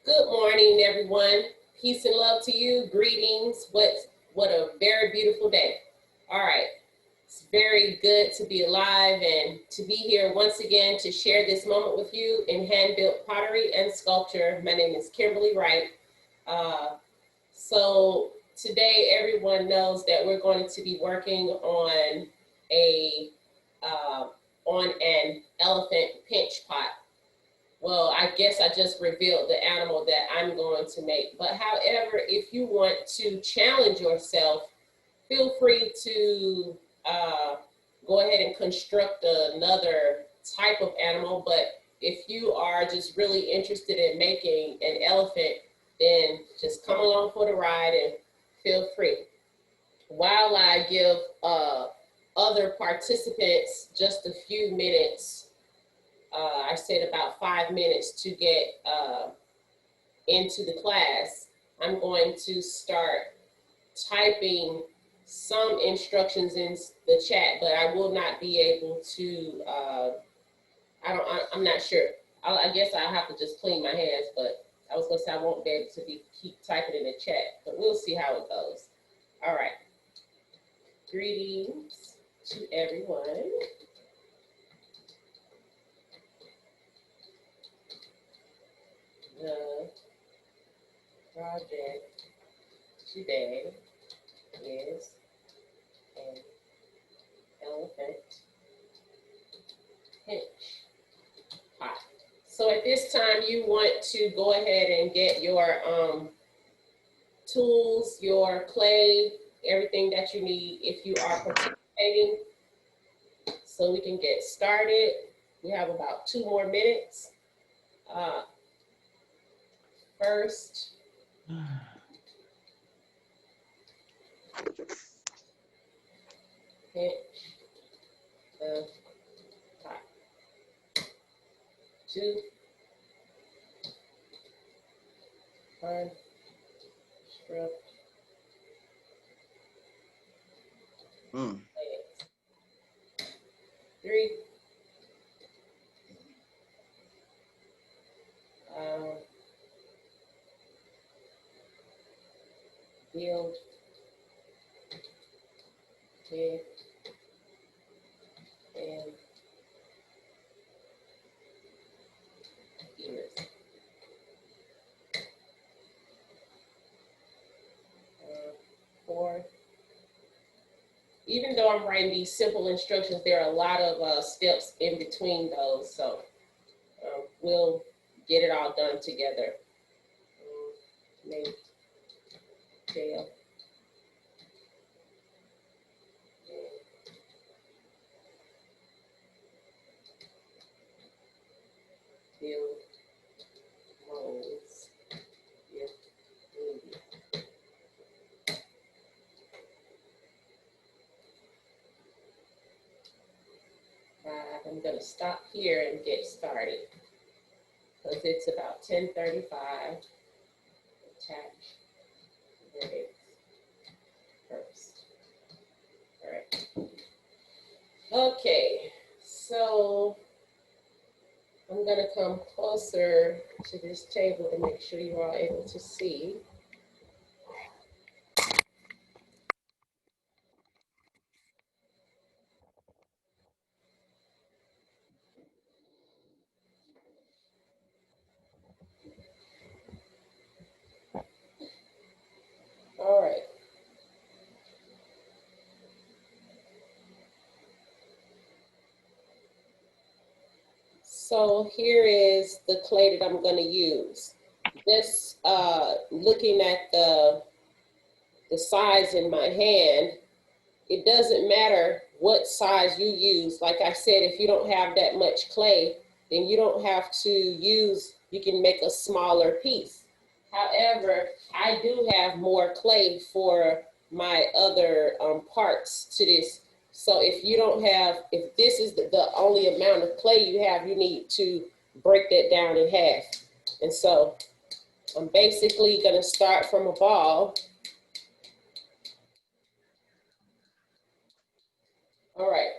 Good morning, everyone. Peace and love to you. Greetings. What a very beautiful day. All right. It's very good to be alive and to be here once again to share this moment with you in hand-built pottery and sculpture. My name is Kimberlie Wright. So today everyone knows that we're going to be working on an elephant pinch pot. Well, I guess I just revealed the animal that I'm going to make. But however, if you want to challenge yourself, feel free to go ahead and construct another type of animal. But if you are just really interested in making an elephant, then just come along for the ride and feel free. While I give other participants just a few minutes, I said about 5 minutes to get into the class, I'm going to start typing some instructions in the chat, but I will not be able to, I'm not sure. I guess I'll have to just clean my hands, but I was gonna say I won't be able to keep typing in the chat, but we'll see how it goes. All right. Greetings to everyone. The project today is an elephant pinch pot. So at this time, you want to go ahead and get your tools, your clay, everything that you need if you are participating, so we can get started. We have about 2 more minutes. First, pinch the pot. 2, construct legs. 3, build head and ears. 4. Even though I'm writing these simple instructions, there are a lot of steps in between those, so we'll get it all done together. Make tail. Build molds if needed. I'm going to stop here and get started because it's about 10:35. Attach legs first. All right. Okay, so I'm going to come closer to this table to make sure you're all able to see. All right. So here is the clay that I'm going to use. Just looking at the size in my hand, it doesn't matter what size you use. Like I said, if you don't have that much clay, then you don't have to use, you can make a smaller piece. However, I do have more clay for my other parts to this. So if you don't have, if this is the only amount of clay you have, you need to break that down in half. And so I'm basically gonna start from a ball. All right,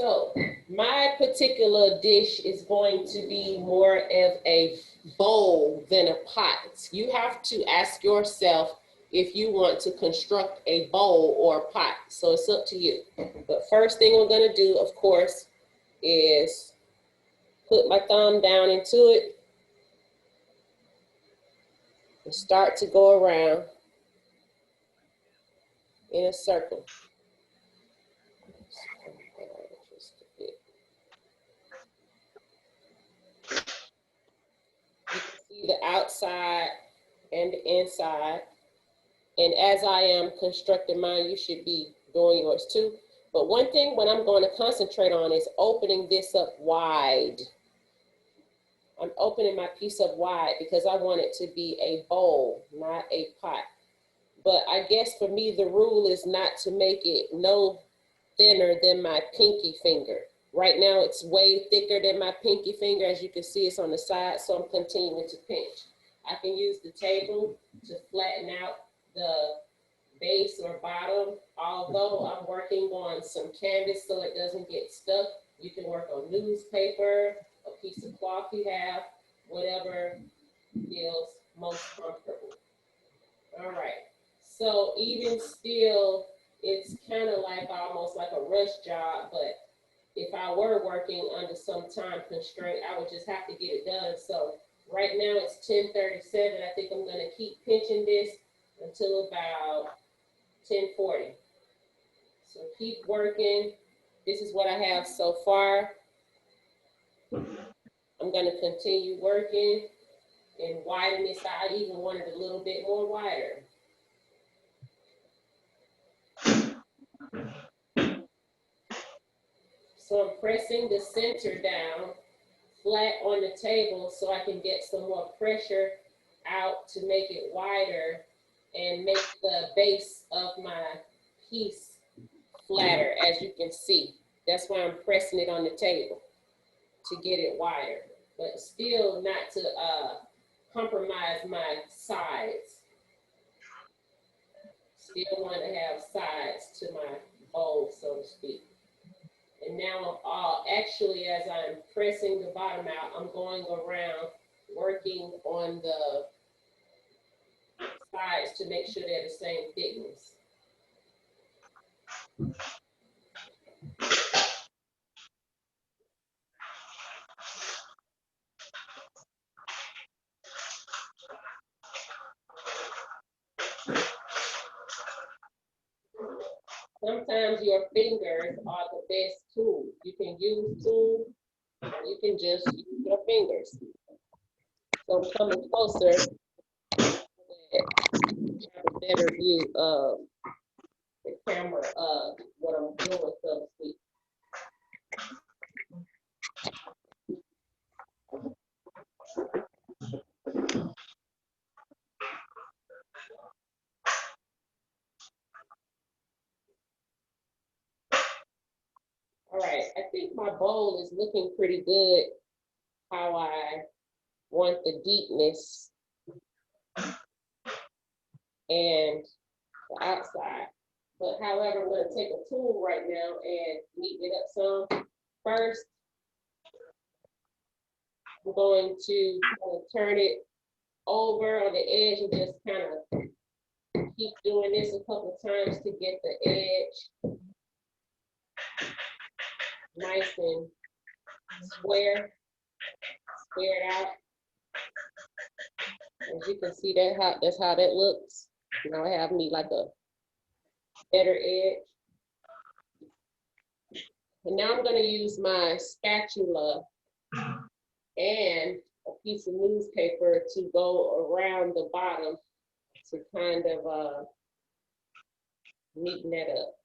So my particular dish is going to be more of a bowl than a pot. You have to ask yourself if you want to construct a bowl or a pot. So it's up to you. But first thing I'm gonna do, of course, is put my thumb down into it and start to go around in a circle. You can see the outside and the inside. And as I am constructing mine, you should be doing yours too. But one thing what I'm going to concentrate on is opening this up wide. I'm opening my piece up wide because I want it to be a bowl, not a pot. But I guess for me, the rule is not to make it no thinner than my pinky finger. Right now, it's way thicker than my pinky finger. As you can see, it's on the side, so I'm continuing to pinch. I can use the table to flatten out the base or bottom. Although I'm working on some canvas so it doesn't get stuck, you can work on newspaper, a piece of cloth you have, whatever feels most comfortable. All right, so even still, it's kind of like almost like a rush job, but if I were working under some time constraint, I would just have to get it done. So right now it's 10:37. I think I'm gonna keep pinching this until about 10:40. So keep working. This is what I have so far. I'm gonna continue working and widen this out. I even want it a little bit more wider. So I'm pressing the center down flat on the table so I can get some more pressure out to make it wider and make the base of my piece flatter, as you can see. That's why I'm pressing it on the table, to get it wider, but still not to compromise my sides. Still want to have sides to my bowl, so to speak. And now actually, as I'm pressing the bottom out, I'm going around working on the sides to make sure they're the same thickness. Sometimes your fingers are the best tool. You can use tools, or you can just use your fingers. So I'm coming closer so that you have a better view of the camera of what I'm doing, so to speak. All right, I think my bowl is looking pretty good, how I want the deepness and the outside. But however, I'm going to take a tool right now and neaten it up some. First, I'm going to turn it over on the edge and just kind of keep doing this a couple of times to get the edge nice and square it out. As you can see, that's how that looks. Now I have me like a better edge. And now I'm going to use my spatula and a piece of newspaper to go around the bottom to kind of neaten that up.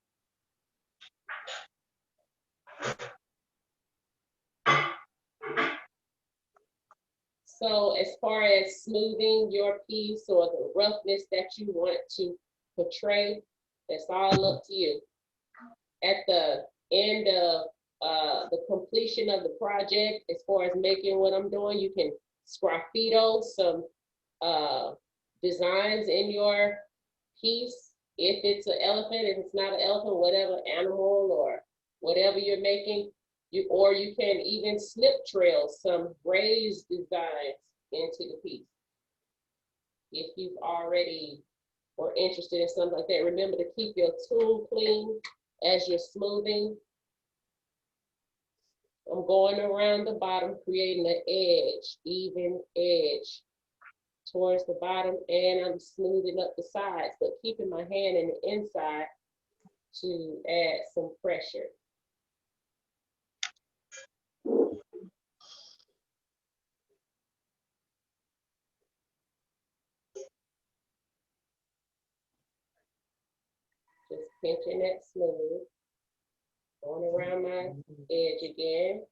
So as far as smoothing your piece or the roughness that you want to portray, that's all up to you. At the end of the completion of the project, as far as making what I'm doing, you can sgraffito some designs in your piece. If it's an elephant, if it's not an elephant, whatever animal or whatever you're making. Or you can even slip trail some raised designs into the piece. If you've already or interested in something like that, remember to keep your tool clean as you're smoothing. I'm going around the bottom, creating an edge, even edge towards the bottom, and I'm smoothing up the sides, but keeping my hand in the inside to add some pressure. Just pinching that smooth. Going around my edge again.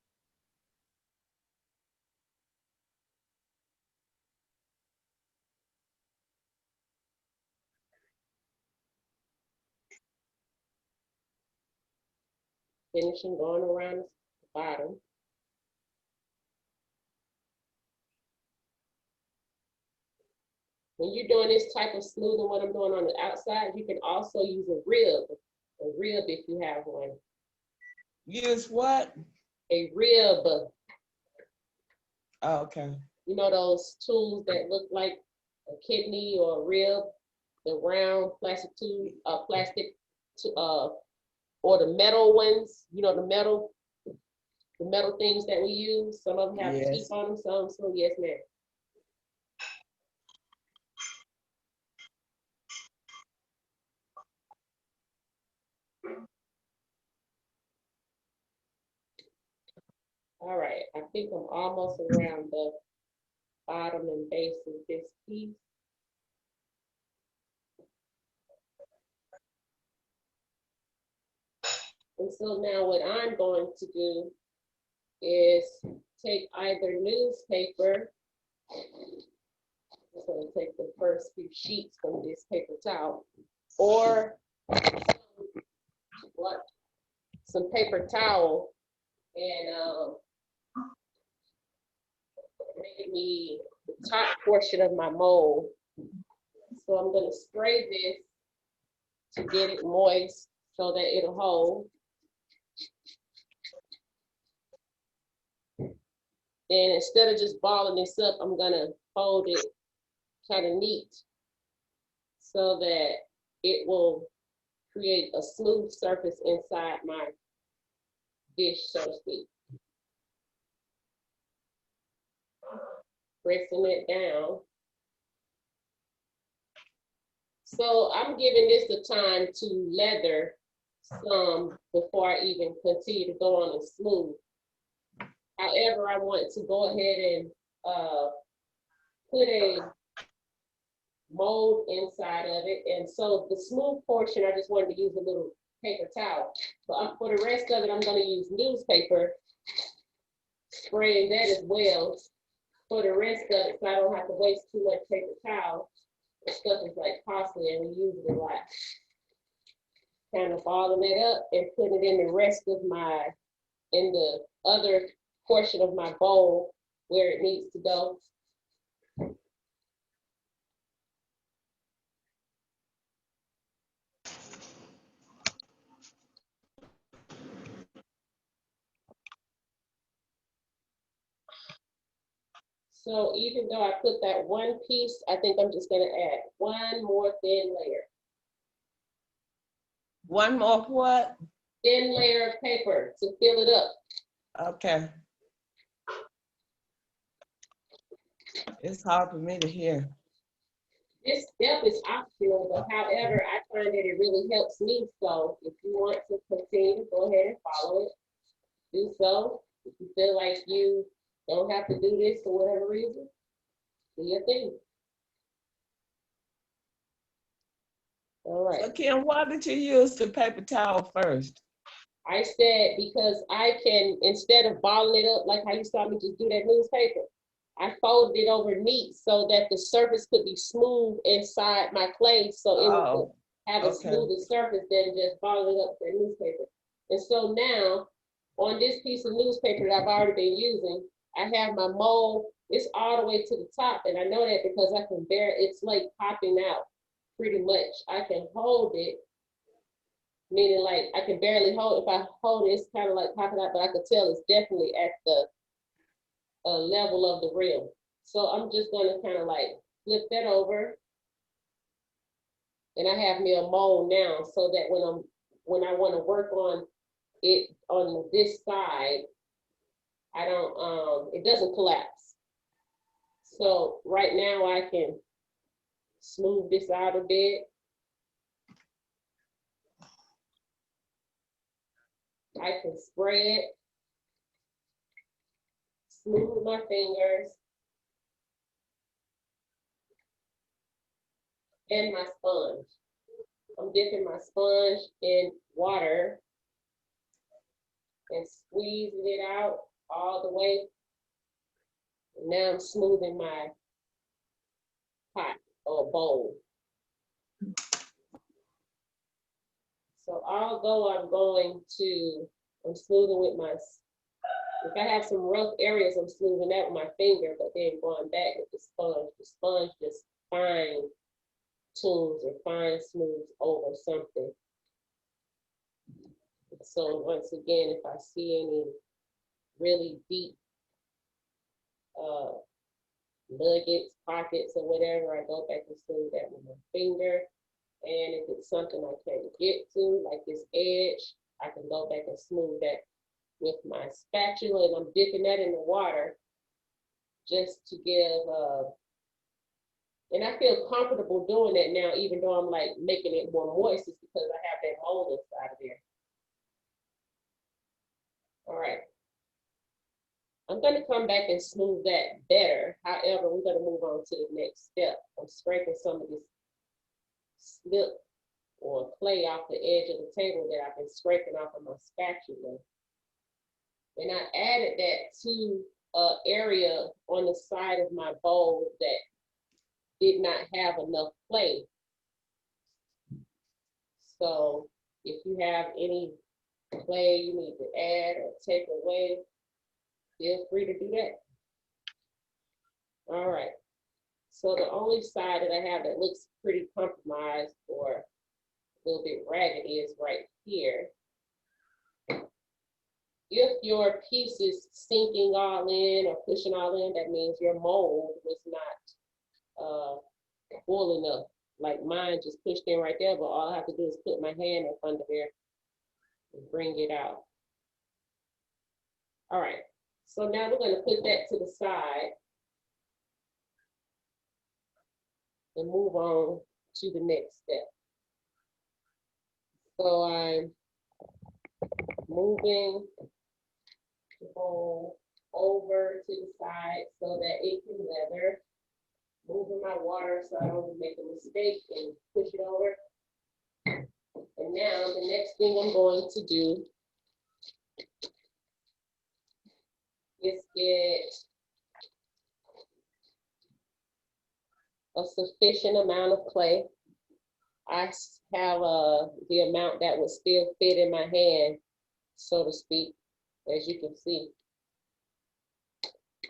Finishing going around the bottom. When you're doing this type of smoothing, what I'm doing on the outside, you can also use a rib if you have one. Use what? A rib. Oh, okay. You know those tools that look like a kidney or a rib, the round plastic tool, or the metal ones. You know the metal things that we use. Some of them have teeth on them. Some, so yes, ma'am. All right, I think I'm almost around the bottom and base of this piece. And so now what I'm going to do is take either newspaper. I'm going to take the first few sheets from this paper towel, or some paper towel, and make me the top portion of my mold. So I'm going to spray this to get it moist so that it'll hold. And instead of just balling this up, I'm gonna fold it kind of neat so that it will create a smooth surface inside my dish, so to speak. Pressing it down. So I'm giving this the time to leather some before I even continue to go on and smooth. However, I want to go ahead and put a mold inside of it. And so the smooth portion, I just wanted to use a little paper towel. But for the rest of it, I'm going to use newspaper, spraying that as well for the rest of it, so I don't have to waste too much paper towel. This stuff is like costly and we use it a lot. Kind of balling it up and putting it in the rest of in the other portion of my bowl where it needs to go. So even though I put that one piece, I think I'm just gonna add one more thin layer. One more what? Thin layer of paper to fill it up. Okay. It's hard for me to hear. This step is optional, but however, I find that it really helps me. So if you want to continue, go ahead and follow it. Do so. If you feel like you don't have to do this for whatever reason, do your thing. All right. So Kim, why did you use the paper towel first? I said because I can, instead of balling it up like how you saw me just do that newspaper, I folded it over neat so that the surface could be smooth inside my clay, so it would have a smoother surface than just balling it up with newspaper. And so now, on this piece of newspaper that I've already been using, I have my mold. It's all the way to the top, and I know that because I can bear it's like popping out pretty much. I can hold it Meaning like I can barely hold. If I hold it, it's kind of like popping out, but I could tell it's definitely at the level of the rim. So I'm just gonna kind of like flip that over, and I have me a mold now, so that when I want to work on it on this side, I don't it doesn't collapse. So right now I can smooth this out a bit. I can spread, smooth my fingers and my sponge. I'm dipping my sponge in water and squeezing it out all the way. And now I'm smoothing my pot or bowl. So although I'm smoothing with my, if I have some rough areas, I'm smoothing that with my finger, but then going back with the sponge just fine tunes or fine smooths over something. So once again, if I see any really deep nuggets, pockets, or whatever, I go back and smooth that with my finger. And if it's something I can't get to, like this edge, I can go back and smooth that with my spatula, and I'm dipping that in the water just to give, and I feel comfortable doing that now, even though I'm like making it more moist, it's because I have that mold inside of there. All right. I'm going to come back and smooth that better. However, we're going to move on to the next step. I'm scraping some of this slip or clay off the edge of the table that I've been scraping off of my spatula. And I added that to an area on the side of my bowl that did not have enough clay. So if you have any clay you need to add or take away, feel free to do that. All right. So the only side that I have that looks pretty compromised or a little bit ragged is right here. If your piece is sinking all in or pushing all in, that means your mold was not full enough. Like mine just pushed in right there, but all I have to do is put my hand up under there and bring it out. All right, so now we're gonna put that to the side and move on to the next step. So I'm moving the bowl over to the side so that it can weather. Moving my water so I don't make a mistake and push it over. And now the next thing I'm going to do is get a sufficient amount of clay. I have the amount that would still fit in my hand, so to speak, as you can see.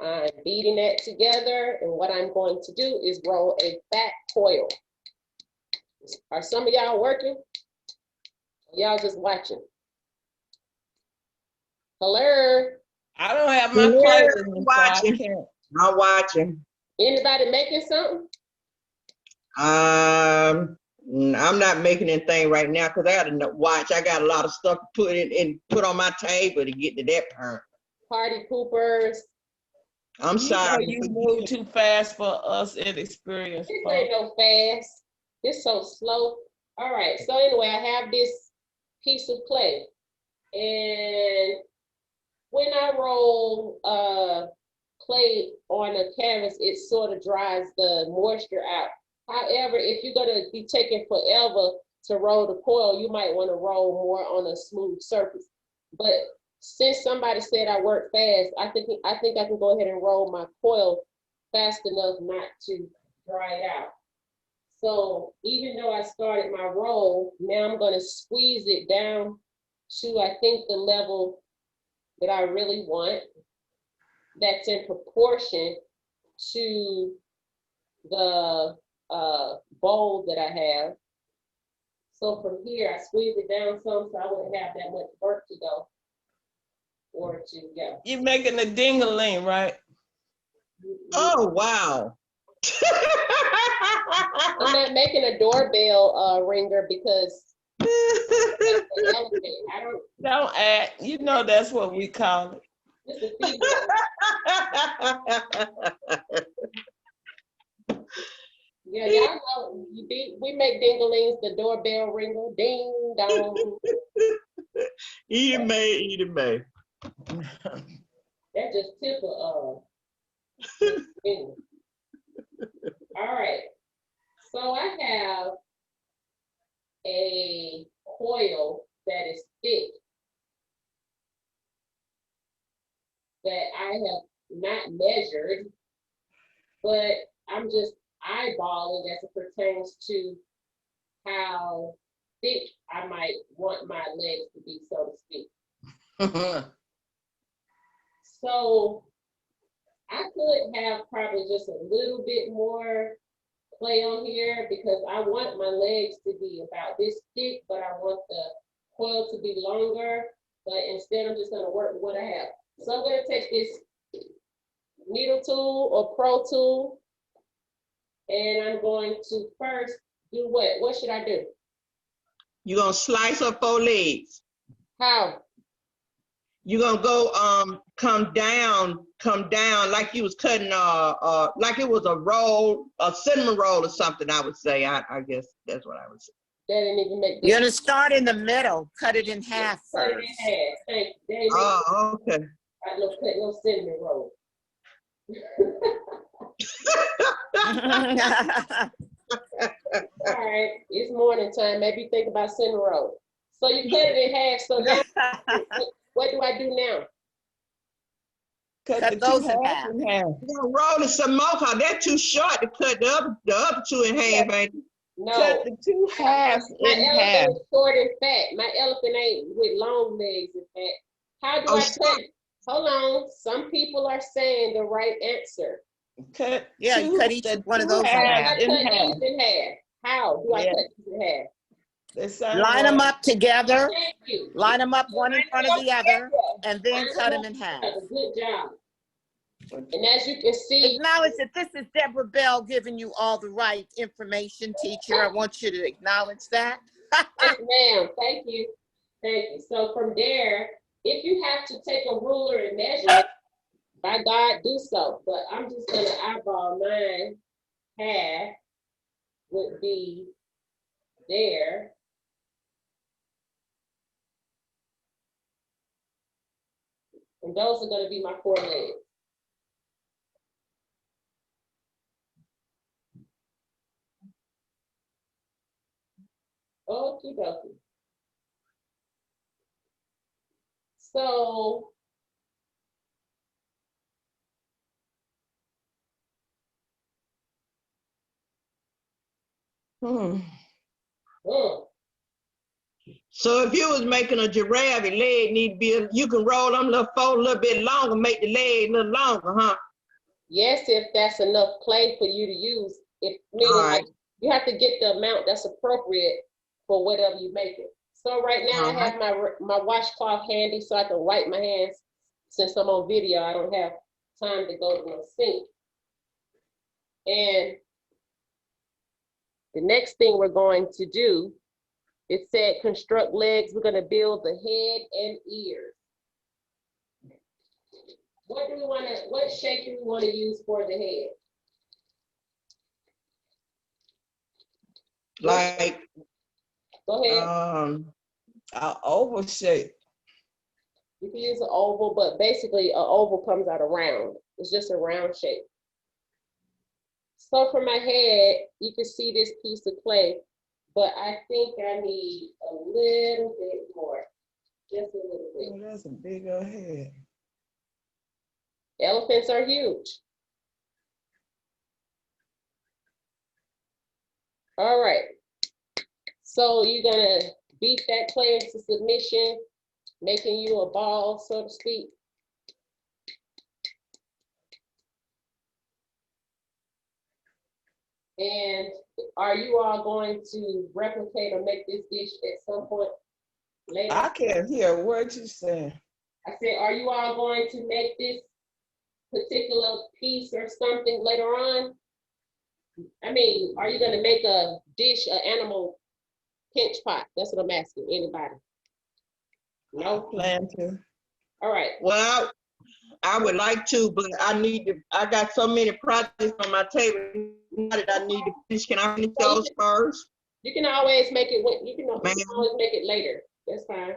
I'm beating that together, and what I'm going to do is roll a fat coil. Are some of y'all working? Y'all just watching? Hello? I don't have my clay with me, so I can't. I'm watching. Anybody making something? I'm not making anything right now because I got to watch. I got a lot of stuff to put in and put on my table to get to that part. Party poopers. I'm sorry. You move too fast for us in experience. This ain't no fast. It's so slow. All right. So anyway, I have this piece of clay, and when I roll clay on a canvas, it sort of dries the moisture out. However, if you're gonna be taking forever to roll the coil, you might want to roll more on a smooth surface. But since somebody said I work fast, I think I can go ahead and roll my coil fast enough not to dry it out. So even though I started my roll, now I'm gonna squeeze it down to, I think, the level that I really want, that's in proportion to the bowl that I have. So from here, I squeeze it down some so I wouldn't have that much work to go or to go. You're making a ding-a-ling, right? Oh, wow. I'm not making a doorbell ringer because the elephant. I don't. Don't act. You know that's what we call it. This is feeding. Yeah, y'all know we make dinglings, the doorbell ringer, ding dong. Eat it, May, eat it, May. That just tickle ding. All right. So I have a coil that is thick that I have not measured, but I'm just eyeballing as it pertains to how thick I might want my legs to be, so to speak. So I could have probably just a little bit more play on here because I want my legs to be about this thick, but I want the coil to be longer. But instead, I'm just going to work with what I have. So I'm going to take this needle tool or pro tool, and I'm going to first do what? What should I do? You're gonna slice up 4 legs. How? You're gonna go come down like you was cutting like it was a roll, a cinnamon roll or something, I would say. I guess that's what I would say. That didn't even make You're gonna start in the middle, cut it in half Cut it first. in half. Thank you. That didn't make Oh, okay. I don't cut no cinnamon roll. All right, it's morning time. Maybe think about cinnamon roll. So you cut it in half. So now, what do I do now? Cut the those two in halves half. in half. You're gonna roll it some more, cause they're too short to cut the other 2 in half, ain't it? No, Cut the two halves my in elephant half. is short and fat. My elephant ain't with long legs and fat. How do Oh, I stop. cut? Hold on. Some people are saying the right answer. Cut Yeah, you cut each one of those in How do half. I cut these in half? How do I Yeah. cut these in half? They sound Line them right. up together, Thank you. line them up one in front of the other, and then cut them in half. Good job. And as you can see, Acknowledge that this is Deborah Bell giving you all the right information, teacher. I want you to acknowledge that. yes, ma'am. Thank you. Thank you. So from there, if you have to take a ruler and measure it, by God, do so. But I'm just going to eyeball mine. Half would be there. And those are going to be my 4 legs. Okie dokie. So So if you was making a giraffe, your leg need to be, you can roll them little 4 a little bit longer, make the leg a little longer, huh? yes, if that's enough clay for you to use, if meaning All right. like you have to get the amount that's appropriate for whatever you make it. So right now I have my washcloth handy so I can wipe my hands. Since I'm on video, I don't have time to go to my sink. And the next thing we're going to do, it said construct legs. We're going to build the head and ears. What do we want to? What shape do we want to use for the head? Like Go ahead. An oval shape. You can use an oval, but basically an oval comes out of round. It's just a round shape. So for my head, you can see this piece of clay, but I think I need a little bit more, just a little bit. Oh, that's a big old head. Elephants are huge. All right. So you're gonna beat that clay into submission, making you a ball, so to speak. And are you all going to replicate or make this dish at some point later? I can't hear a word you saying. I said, are you all going to make this particular piece or something later on? I mean, are you going to make a dish, an animal pinch pot? That's what I'm asking. Anybody? No? Plan to. All right. Well, I would like to, but I got so many projects on my table now that I need to finish. Can I finish those first? You can always make it, you can always Ma'am. make it later. That's fine.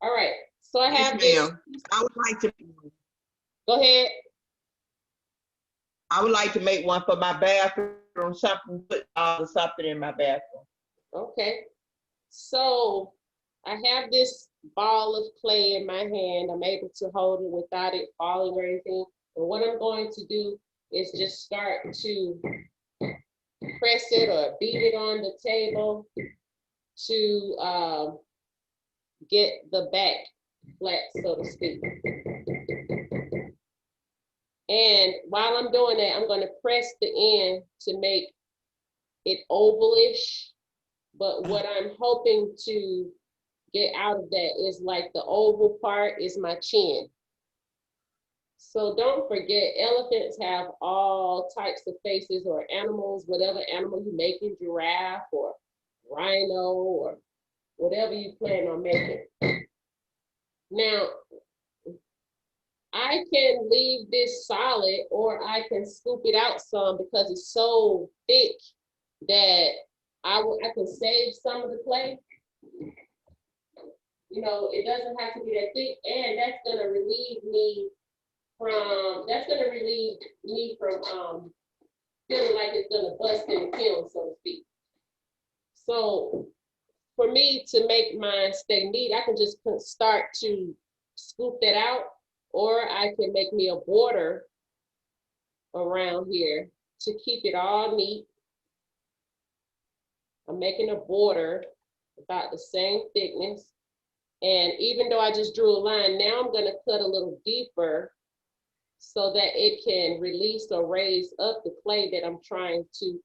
All right. So I Yes, have this. ma'am. I would like to. Go ahead. I would like to make one for my bathroom, something, put something in my bathroom. Okay. So I have this ball of clay in my hand. I'm able to hold it without it falling or anything. And what I'm going to do is just start to press it or beat it on the table to get the back flat, so to speak. And while I'm doing that, I'm going to press the end to make it ovalish. But what I'm hoping to get out of that is like the oval part is my chin. So don't forget, elephants have all types of faces, or animals, whatever animal you making, giraffe or rhino or whatever you plan on making. Now, I can leave this solid, or I can scoop it out some because it's so thick that I can save some of the clay. You know, it doesn't have to be that thick, and that's gonna relieve me from feeling like it's gonna bust in the kiln, so to speak. So for me to make mine stay neat, I can just start to scoop that out, or I can make me a border around here to keep it all neat. I'm making a border about the same thickness. And even though I just drew a line, now I'm gonna cut a little deeper so that it can release or raise up the clay that I'm trying to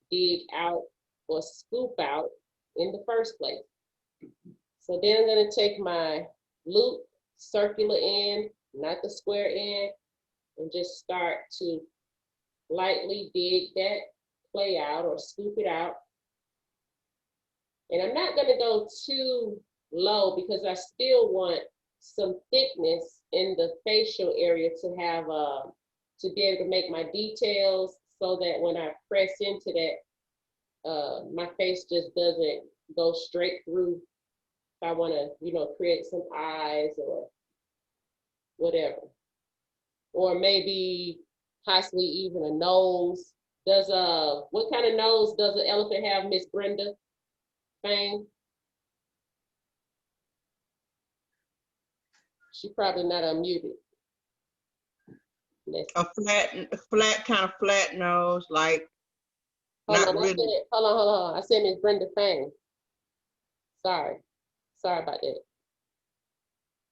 dig out or scoop out in the first place. So then I'm gonna take my loop, circular end, not the square end, and just start to lightly dig that clay out or scoop it out. And I'm not gonna go too low because I still want some thickness in the facial area to have to be able to make my details, so that when I press into that, my face just doesn't go straight through. If I want to, you know, create some eyes or whatever, or maybe possibly even a nose. What kind of nose does an elephant have, Miss Brenda Fang? She probably not unmuted. A flat kind of flat nose, like Hold not on, really. hold on. I said Miss Brenda Fang. Sorry about that.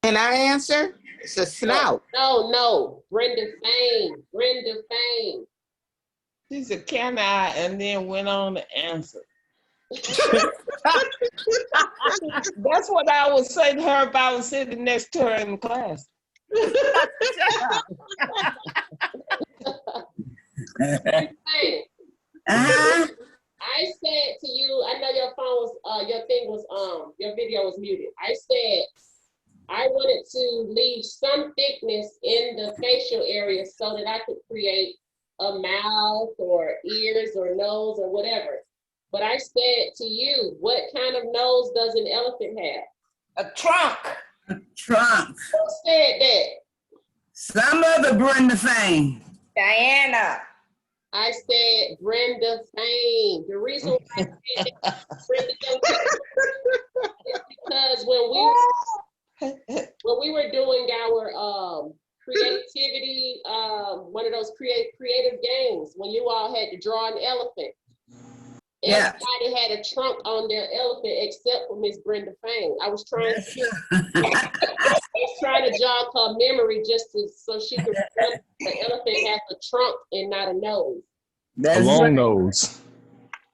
Can I answer? It's a snout. No, Brenda Fang. She said, can I? And then went on to answer. That's what I would say to her if I was sitting next to her in class. I said to you, I know your phone was, your video was muted. I said I wanted to leave some thickness in the facial area so that I could create a mouth or ears or nose or whatever. But I said to you, what kind of nose does an elephant have? A trunk. A trunk. Who said that? Some other Brenda Fang. Diana. I said Brenda Fang. The reason why I said Brenda is because when we were doing our creativity, one of those creative games, when you all had to draw an elephant, Yeah. everybody had a trunk on their elephant except for Miss Brenda Fang. I was trying to jog her memory just so she could remember the elephant has a trunk and not a nose. That's long right. nose.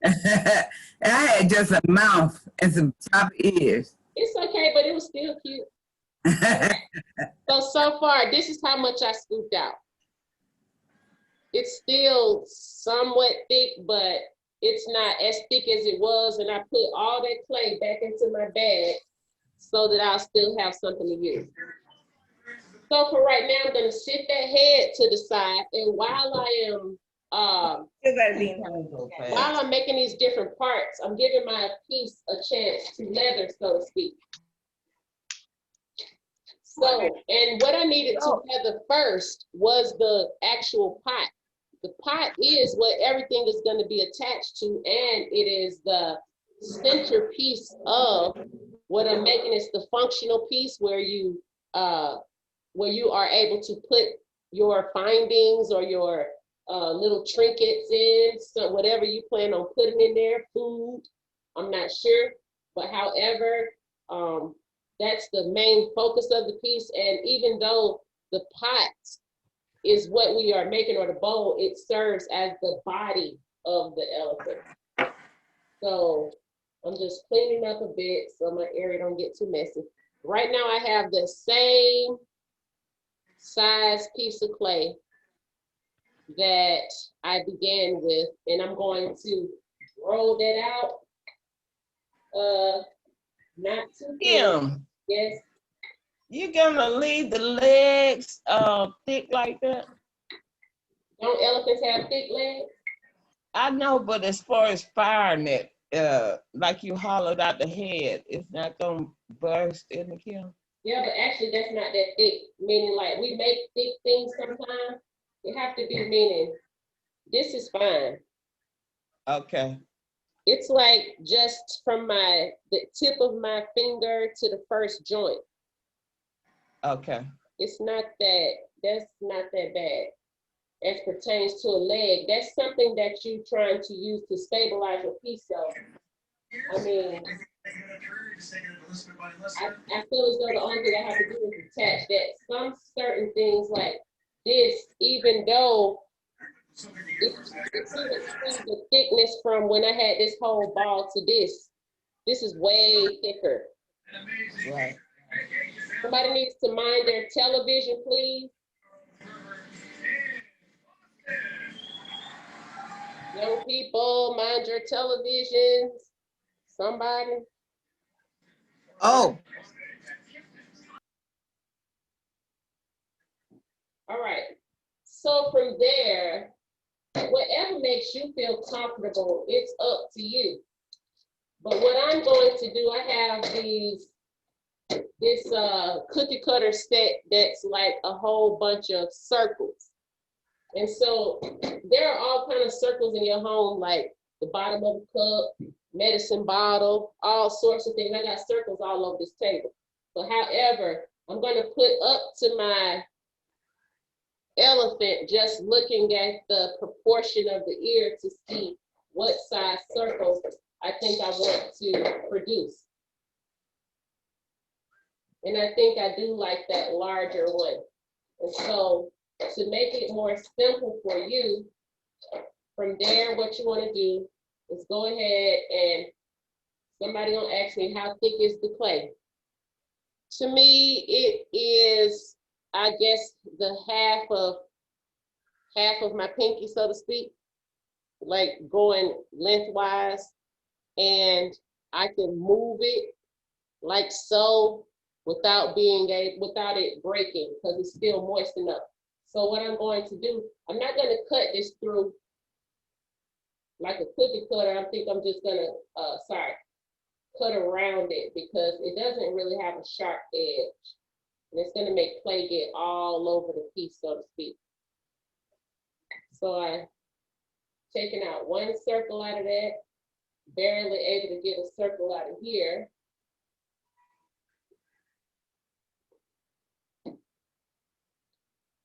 I had just a mouth and some top ears. It's okay, but it was still cute. So far, this is how much I scooped out. It's still somewhat thick, but it's not as thick as it was. And I put all that clay back into my bag so that I'll still have something to use. So for right now, I'm gonna sit that head to the side. And while I am, while I'm making these different parts, I'm giving my piece a chance to leather, so to speak. So, and what I needed to leather first was the actual pot. The pot is what everything is going to be attached to, and it is the centerpiece of what I'm making. It's the functional piece where you are able to put your findings or your little trinkets in, so whatever you plan on putting in there, food, I'm not sure, but however, that's the main focus of the piece. And even though the pot is what we are making, or the bowl, it serves as the body of the elephant. So I'm just cleaning up a bit so my area don't get too messy. Right now I have the same size piece of clay that I began with, and I'm going to roll that out. Not too thin. Yes. You gonna leave the legs thick like that? Don't elephants have thick legs? I know, but as far as firing it, like you hollowed out the head, it's not gonna burst in the kiln. Yeah, but actually that's not that thick. Meaning, like, we make thick things sometimes. It have to be meaning this is fine. Okay. It's like just from the tip of my finger to the first joint. Okay. It's not that's not that bad. As pertains to a leg, that's something that you're trying to use to stabilize your piece. So, I mean, I feel as though the only thing I have to do is attach that. Some certain things like this, even though it's the thickness from when I had this whole ball to this is way thicker. Right. Somebody needs to mind their television, please. Young people, mind your televisions. Somebody. Oh, All right. So from there, whatever makes you feel comfortable, it's up to you. But what I'm going to do, I have this cookie cutter set that's like a whole bunch of circles. And so there are all kind of circles in your home, like the bottom of a cup, medicine bottle, all sorts of things. I got circles all over this table. But however, I'm going to put up to my elephant just looking at the proportion of the ear to see what size circles I think I want to produce. And I think I do like that larger one. And so to make it more simple for you, from there, what you want to do is go ahead and somebody gonna ask me, how thick is the clay? To me, it is, I guess, the half of my pinky, so to speak, like going lengthwise, and I can move it like so without it breaking, because it's still moist enough. So what I'm going to do, I'm not going to cut this through like a cookie cutter. I think I'm just gonna cut around it, because it doesn't really have a sharp edge, and it's gonna make clay get all over the piece, so to speak. So I taken out one circle out of that, barely able to get a circle out of here.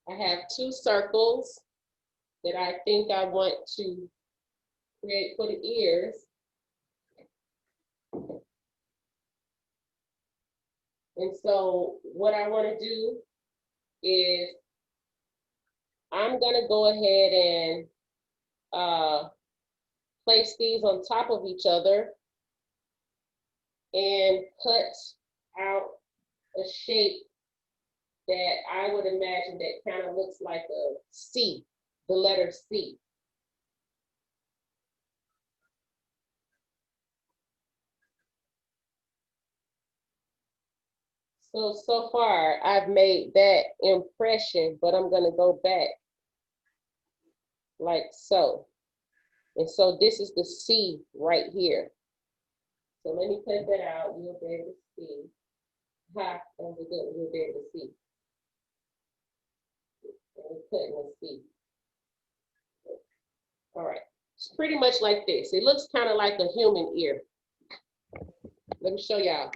I have two circles that I think I want to create for the ears. And so what I want to do is I'm going to go ahead and place these on top of each other and cut out a shape that I would imagine that kind of looks like a C, the letter C. So far I've made that impression, but I'm gonna go back like so. And so this is the C right here. So let me cut that out, you'll be able to see. Ha, that was a good one, you'll be able to see. And we're cutting the C. All right, it's pretty much like this. It looks kind of like a human ear. Let me show y'all.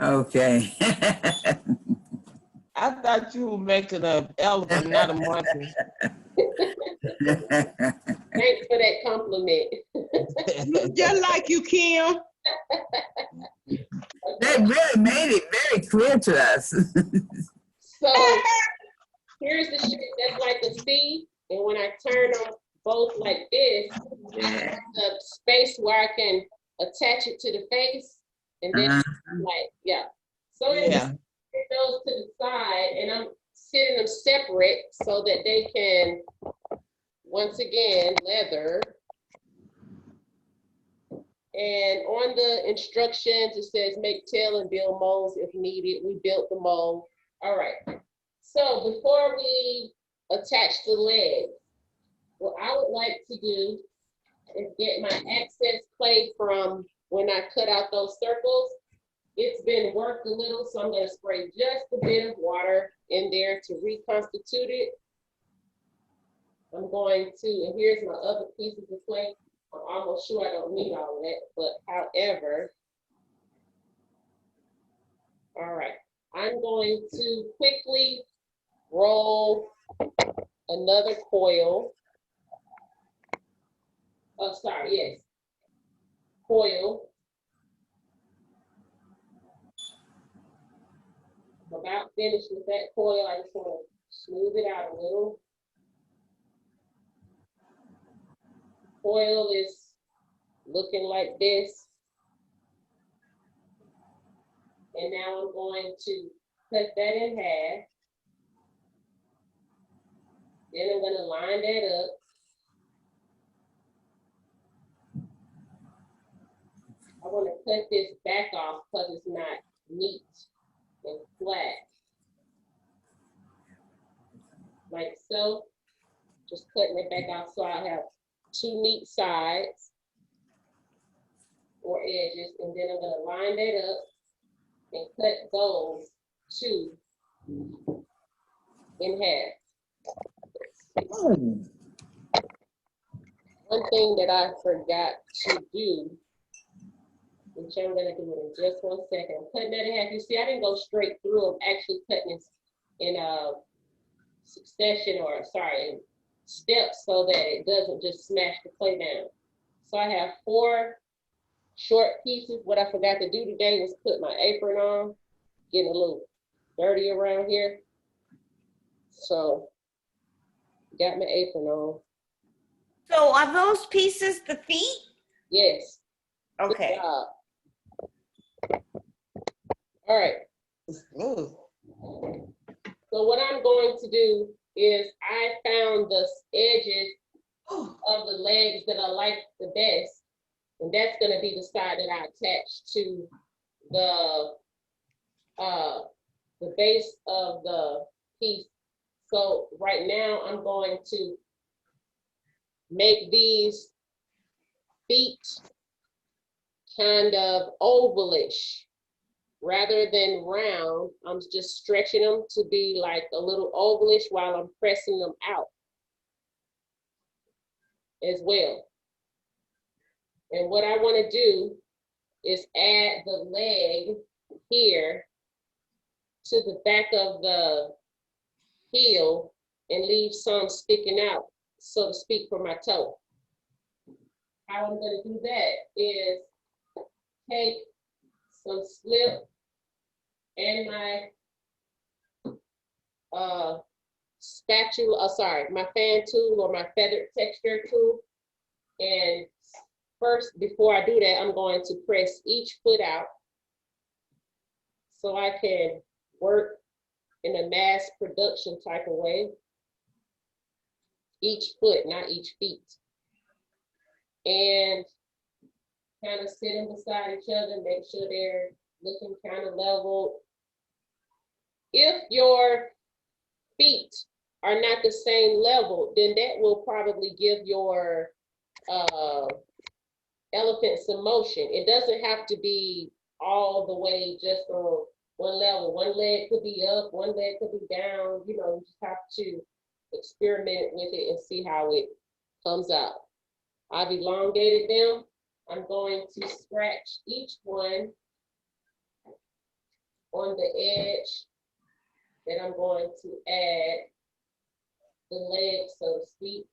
Okay. I thought you were making an elephant, not a monkey. Thanks for that compliment. Just like you, Kim. They really made it very clear to us. So here's the shape that's like a C, and when I turn them both like this, I have the space where I can attach it to the face, and then like, yeah. So Yeah. it goes to the side, and I'm sitting them separate so that they can, once again, leather. And on the instructions, it says make tail and build molds if needed. We built the mold. All right. So before we attach the legs, what I would like to do is get my excess clay from when I cut out those circles. It's been worked a little, so I'm going to spray just a bit of water in there to reconstitute it. I'm going to, and here's my other pieces of clay. I'm almost sure I don't need all of that, but however, all right, I'm going to quickly roll another coil. Oh, sorry, yes, coil. I'm about finished with that coil. I just want to smooth it out a little. Coil is looking like this. And now I'm going to cut that in half. Then I'm going to line that up. I want to cut this back off because it's not neat and flat. Like so. Just cutting it back off so I have two neat sides or edges, and then I'm going to line that up and cut those two in half. One thing that I forgot to do, which I'm going to do it in just 1 second. I'm cutting that in half. You see, I didn't go straight through. I'm actually cutting it in a succession, or sorry, in steps so that it doesn't just smash the clay down. So I have 4 short pieces. What I forgot to do today was put my apron on, getting a little dirty around here. So got my apron on. So are those pieces the feet? Yes. Okay. All right. Smooth. So what I'm going to do is I found the edges of the legs that I like the best. And that's going to be the side that I attach to the base of the piece. So right now I'm going to make these feet kind of ovalish. Rather than round, I'm just stretching them to be like a little ovalish while I'm pressing them out as well. And what I want to do is add the leg here to the back of the heel and leave some sticking out, so to speak, for my toe. How I'm going to do that is take some slip and my spatula, sorry, my fan tool or my feathered texture tool. And first, before I do that, I'm going to press each foot out so I can work in a mass production type of way. Each foot, not each feet. And kind of sitting beside each other, make sure they're looking kind of level. If your feet are not the same level, then that will probably give your elephant some motion. It doesn't have to be all the way just on one level. One leg could be up, one leg could be down. You know, you just have to experiment with it and see how it comes out. I've elongated them. I'm going to scratch each one on the edge that I'm going to add the leg, so to speak.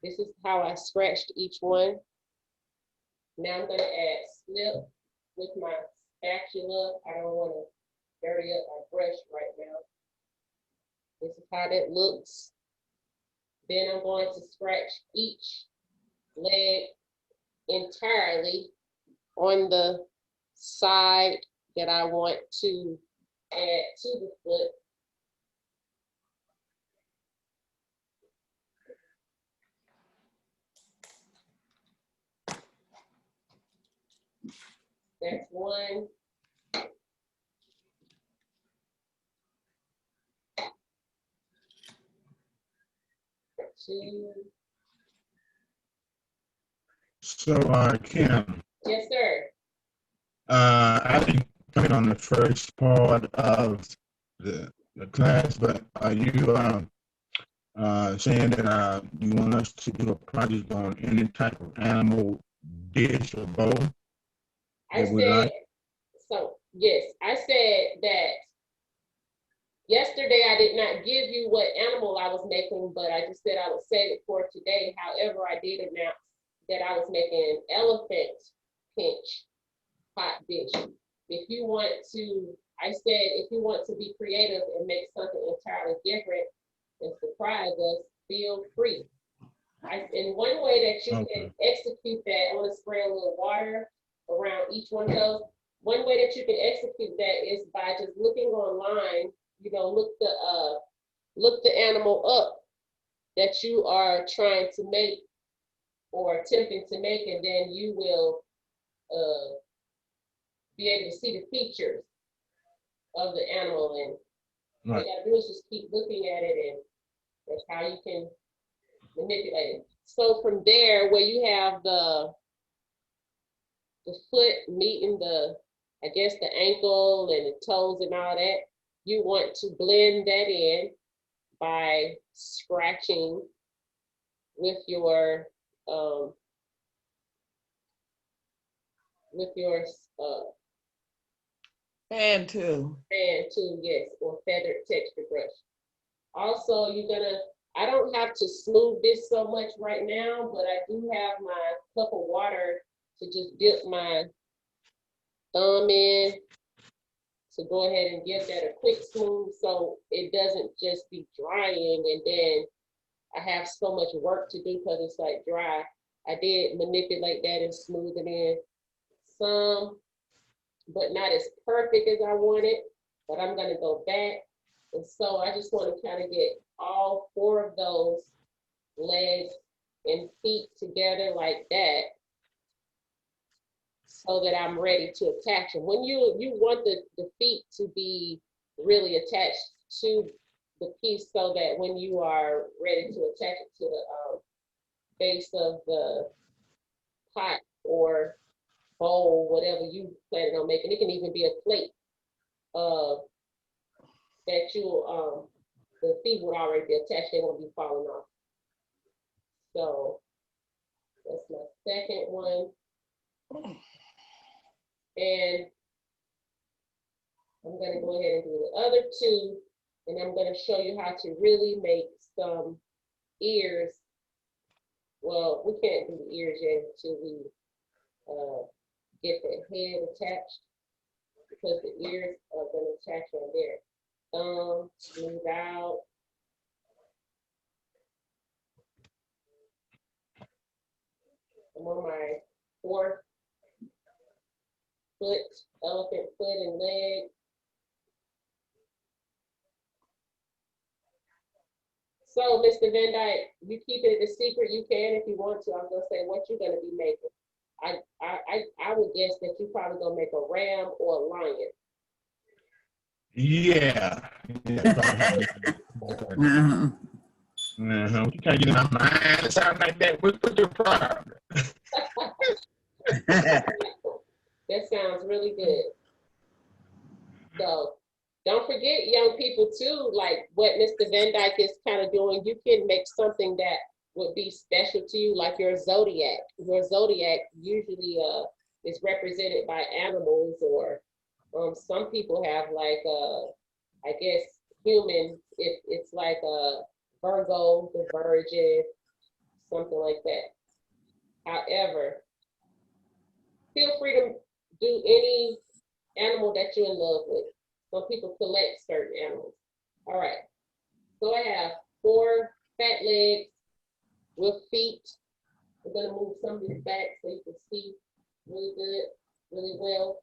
This is how I scratched each one. Now I'm going to add slip with my spatula. I don't want to dirty up my brush right now. This is how that looks. Then I'm going to scratch each leg entirely on the side that I want to add to the foot. That's one. Two. So, Kim, Yes, sir. I didn't come in on the first part of the class, but are you saying that you want us to do a project on any type of animal, dish, or bowl? I said, so yes, I said that yesterday I did not give you what animal I was making, but I just said I would save it for today. However, I did announce that I was making an elephant pinch pot dish. If you want to, I said, if you want to be creative and make something entirely different and surprise us, feel free. And one way that you can execute that, I want to spray a little water around each one of those. One way that you can execute that is by just looking online, you know, look the animal up that you are trying to make or attempting to make, and then you will be able to see the features of the animal. And what you gotta do is just keep looking at it, and that's how you can manipulate it. So from there, where you have the foot meeting the, I guess, the ankle and the toes and all that, you want to blend that in by scratching with your fan tool. Fan tool, yes, or feathered texture brush. Also, you're gonna, I don't have to smooth this so much right now, but I do have my cup of water to just dip my thumb in to go ahead and give that a quick smooth so it doesn't just be drying and then I have so much work to do because it's like dry. I did manipulate that and smooth it in some, but not as perfect as I wanted, but I'm gonna go back. And so I just want to kind of get all 4 of those legs and feet together like that so that I'm ready to attach them. When you want the feet to be really attached to the piece so that when you are ready to attach it to the base of the pot or bowl, whatever you plan on making, it can even be a plate that you the feet would already be attached, they won't be falling off. So that's my second one. And I'm gonna go ahead and do the other 2, and I'm gonna show you how to really make some ears. Well, we can't do the ears yet until we get the head attached. because the ears are gonna attach on there. Thumb, smooth out. I'm on my 4 foot, elephant foot and leg. So, Mr. Van Dyke, you keep it a secret. You can if you want to. I'm gonna say what you're gonna be making. I would guess that you're probably gonna make a ram or a lion. Yeah. Uh-huh. You can't get in my mind. It sounds like that. What's your problem? That sounds really good. So don't forget, young people, too, like what Mr. Van Dyke is kind of doing. You can make something that would be special to you, like your zodiac. Your zodiac usually is represented by animals, or some people have like I guess human. It's like a Virgo, the Virgin, something like that. However, feel free to do any animal that you're in love with. Some people collect certain animals. All right. So I have 4 fat legs with feet. I'm gonna move some of this back so you can see really good, really well.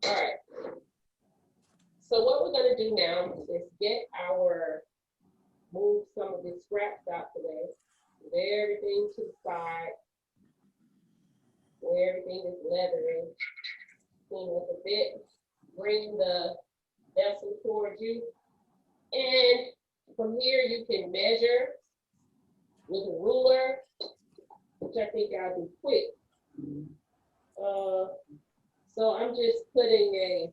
All right. So what we're gonna do now is move some of the scraps out today. Move everything to the side, where everything is leathery. Clean up a bit. Bring the vessel towards you. And from here, you can measure with a ruler, which I think I'll do quick. So I'm just putting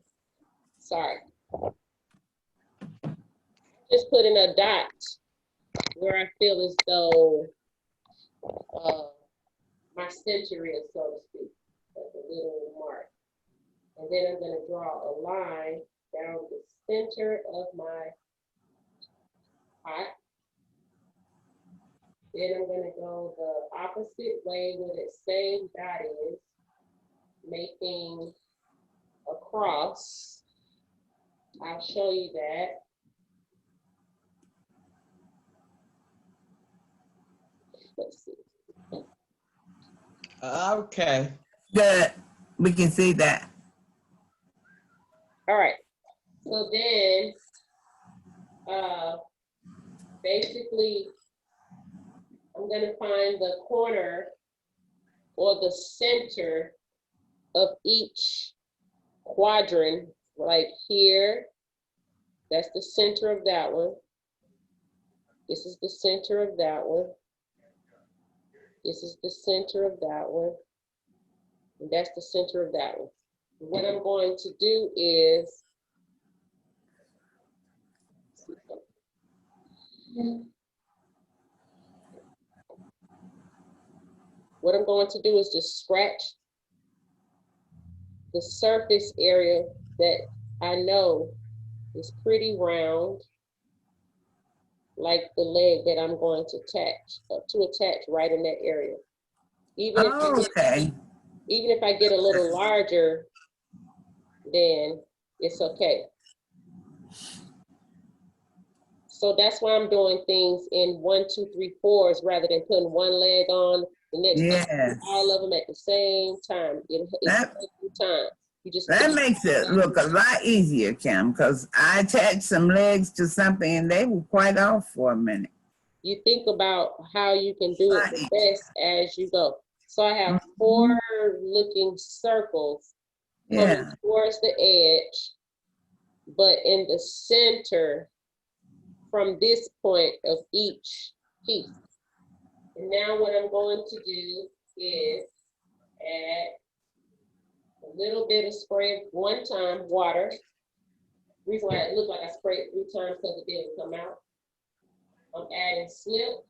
just putting a dot where I feel as though my center is, so to speak. That's a little mark. And then I'm gonna draw a line down the center of my pot. Then I'm gonna go the opposite way where the same dot is, making a cross. I'll show you that. Let's see. Okay. Good. We can see that. All right. So then, basically, I'm gonna find the corner or the center of each quadrant, like here. That's the center of that one. This is the center of that one. This is the center of that one. And that's the center of that one. What I'm going to do is, just scratch the surface area that I know is pretty round, like the leg that I'm going to attach right in that area. Even if I get a little larger, then it's okay. So that's why I'm doing things in 1, 2, 3, 4s rather than putting one leg on the next, all of them at the same time. That makes it look a lot easier, Kim, because I attached some legs to something and they were quite off for a minute. You think about how you can do it the best as you go. So I have 4 looking circles coming towards the edge, but in the center from this point of each piece. And now what I'm going to do is add a little bit of spray one time, water. The reason why it looked like I sprayed 3 times because it didn't come out. I'm adding slip.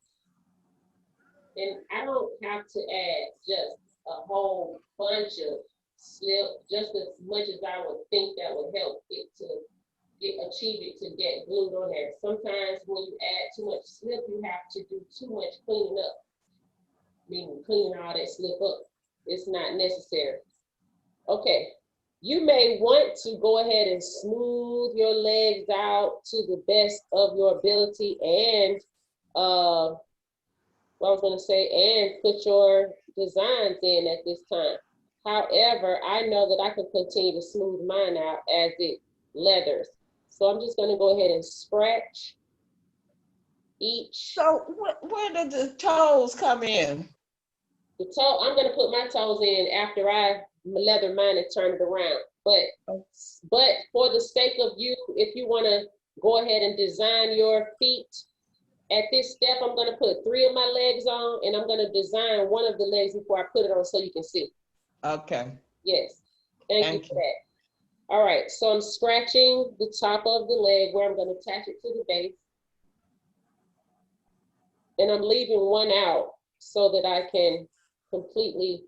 And I don't have to add just a whole bunch of slip, just as much as I would think that would help it to achieve it to get glued on there. Sometimes when you add too much slip, you have to do too much cleaning up. be cleaning all that slip up. It's not necessary. Okay, you may want to go ahead and smooth your legs out to the best of your ability, and what I was gonna say, and put your designs in at this time. However, I know that I can continue to smooth mine out as it leathers. So I'm just gonna go ahead and scratch each. So where did the toes come in? The toe, I'm gonna put my toes in after I leather mine and turn it around. But for the sake of you, if you wanna go ahead and design your feet, at this step, I'm gonna put 3 of my legs on, and I'm gonna design one of the legs before I put it on so you can see. Okay. Yes, thank you for that. All right, so I'm scratching the top of the leg where I'm gonna attach it to the base. And I'm leaving one out so that I can completely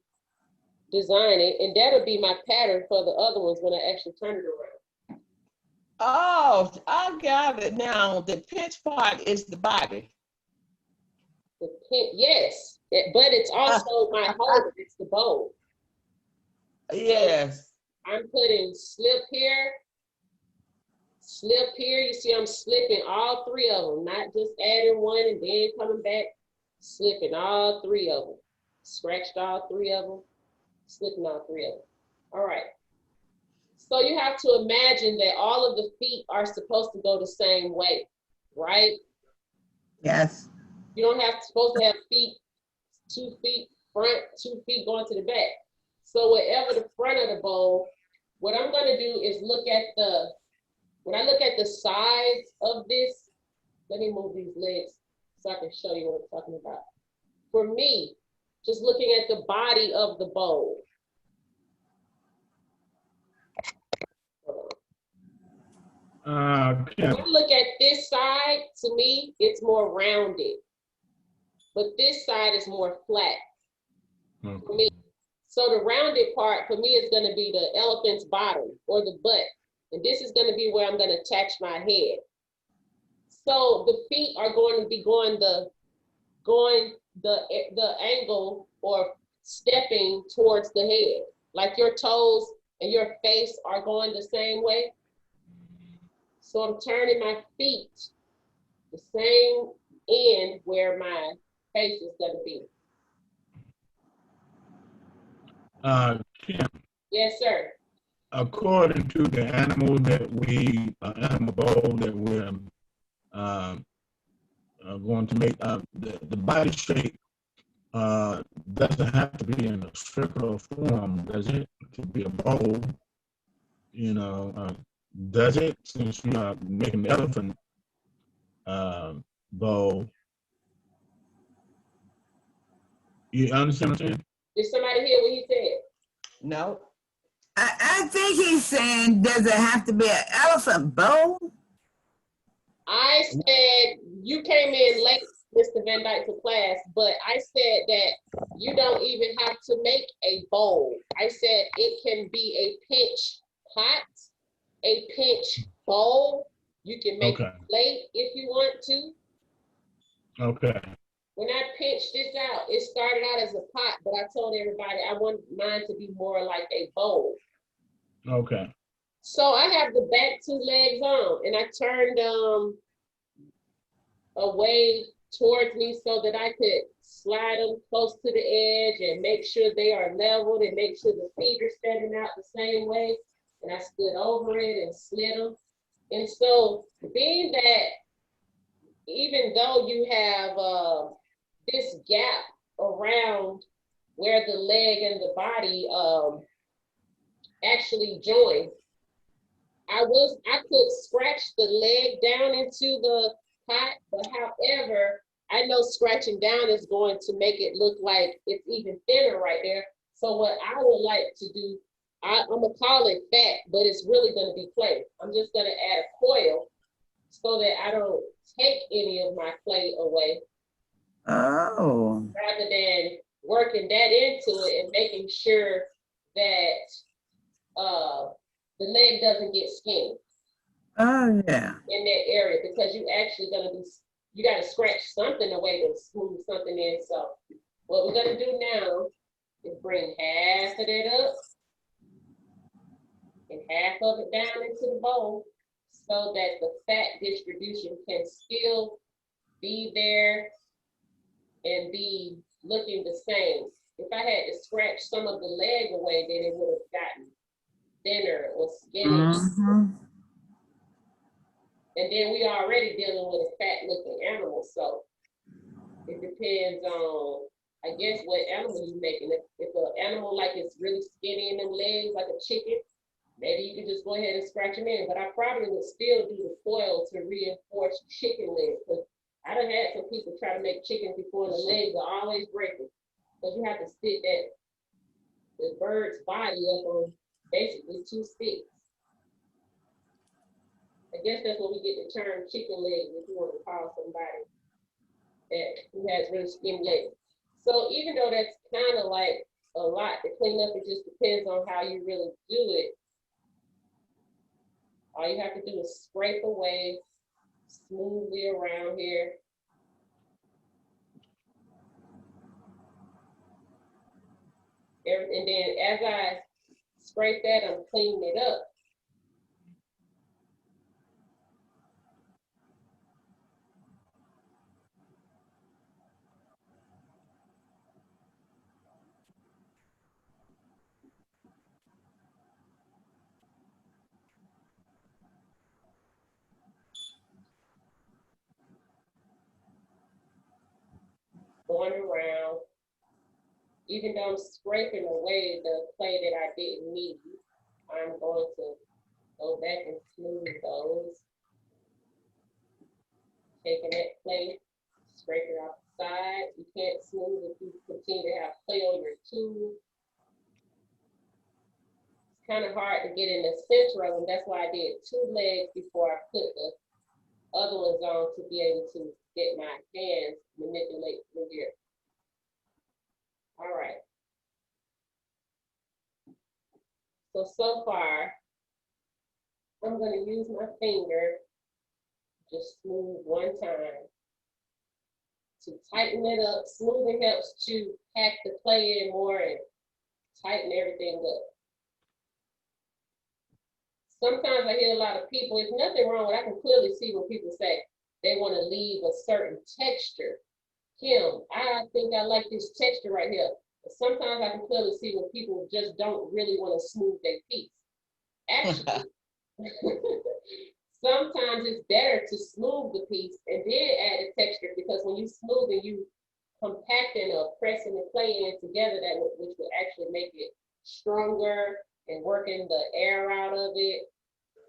design it. And that'll be my pattern for the other ones when I actually turn it around. Oh, I got it now. The pinch part is the body. Yes, but it's also my holder, it's the bow. Yes. I'm putting slip here. You see I'm slipping all 3 of them, not just adding one and then coming back, slipping all 3 of them. Scratched all 3 of them, slipping all 3 of them. All right. So you have to imagine that all of the feet are supposed to go the same way, right? Yes. You don't have supposed to have feet, 2 feet front, 2 feet going to the back. So whatever the front of the bowl, what I'm gonna do is when I look at the sides of this, let me move these legs so I can show you what I'm talking about. For me, just looking at the body of the bowl. When I look at this side, to me, it's more rounded. But this side is more flat for me. So the rounded part for me is gonna be the elephant's bottom or the butt. And this is gonna be where I'm gonna attach my head. So the feet are going to be going the angle or stepping towards the head. Like your toes and your face are going the same way. So I'm turning my feet the same end where my face is gonna be. Kim, Yes, sir. according to the animal animal bowl that we're going to make, the body shape doesn't have to be in a circular form, does it? To be a bowl, does it? Since you are making the elephant bowl, you understand what I'm saying? Did somebody hear what he said? No. I think he's saying, does it have to be an elephant bowl? I said, you came in late, Mr. Van Dyke, to class, but I said that you don't even have to make a bowl. I said it can be a pinch pot, a pinch bowl. You can make a plate if you want to. Okay. When I pinched this out, it started out as a pot, but I told everybody I want mine to be more like a bowl. Okay. So I have the back 2 legs on, and I turned away towards me so that I could slide them close to the edge and make sure they are leveled and make sure the feet are standing out the same way. And I stood over it and slid them. And so being that even though you have this gap around where the leg and the body actually join, I could scratch the leg down into the pot, but however, I know scratching down is going to make it look like it's even thinner right there. So what I would like to do, I'm gonna call it fat, but it's really gonna be clay. I'm just gonna add a coil so that I don't take any of my clay away. Oh. Rather than working that into it and making sure that the leg doesn't get skinned. Oh, yeah. In that area, because you actually you gotta scratch something away to smooth something in. So What we're gonna do now is bring half of that up and half of it down into the bowl so that the fat distribution can still be there and be looking the same. If I had to scratch some of the leg away, then it would have gotten thinner or skinny. Mhm. And then we already dealing with a fat looking animal, so it depends on, I guess, what animal you making. If an animal like it's really skinny in them legs, like a chicken, maybe you can just go ahead and scratch them in. But I probably would still do the foil to reinforce chicken legs. Because I done had some people try to make chickens before and the legs are always breaking. Because you have to stick the bird's body up on basically 2 sticks. I guess that's what we get the term chicken legs if you want to call somebody who has really skinny legs. So even though that's kind of like a lot to clean up, it just depends on how you really do it. All you have to do is scrape away smoothly around here. And then as I scrape that, I'm cleaning it up. Going around, even though I'm scraping away the clay that I didn't need, I'm going to go back and smooth those. Taking that clay, scrape it off the side. You can't smooth if you continue to have clay on your tool. It's kind of hard to get in the center of them. That's why I did 2 legs before I put the other ones on to be able to get my hands manipulate through here. All right. So far, I'm going to use my finger, just smooth one time to tighten it up. Smoothing helps to pack the clay in more and tighten everything up. Sometimes I hear a lot of people, there's nothing wrong with it. I can clearly see when people say they want to leave a certain texture. Kim, I think I like this texture right here. But sometimes I can clearly see when people just don't really want to smooth their piece. Actually, sometimes it's better to smooth the piece and then add a texture, because when you smooth it, you compacting or pressing the clay in together, which will actually make it stronger and working the air out of it,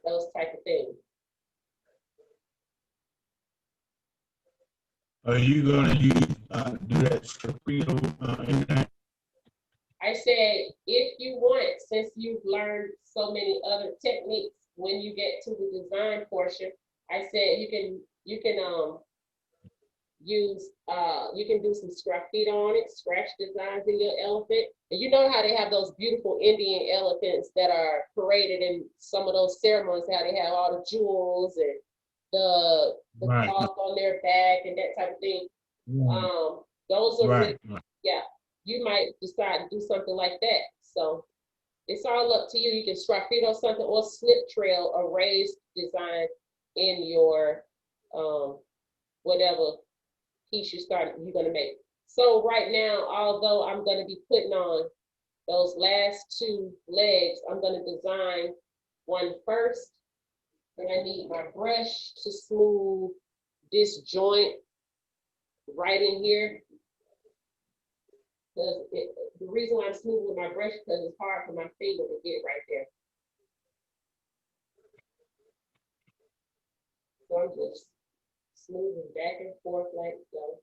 those type of things. Are you gonna use do that scapedo in that? I said, if you want, since you've learned so many other techniques, when you get to the design portion, I said you can you can do some sgraffito on it, scratch designs in your elephant. And you know how they have those beautiful Indian elephants that are paraded in some of those ceremonies, how they have all the jewels and the Right. cloth on their back and that type of thing. Those are Right. really, yeah, you might decide to do something like that. So it's all up to you. You can sgraffito something or slip trail a raised design in your whatever piece you're gonna make. So right now, although I'm gonna be putting on those last 2 legs, I'm gonna design one first. And I need my brush to smooth this joint right in here. Because the reason why I'm smoothing with my brush is because it's hard for my finger to get right there. So I'm just smoothing back and forth like so.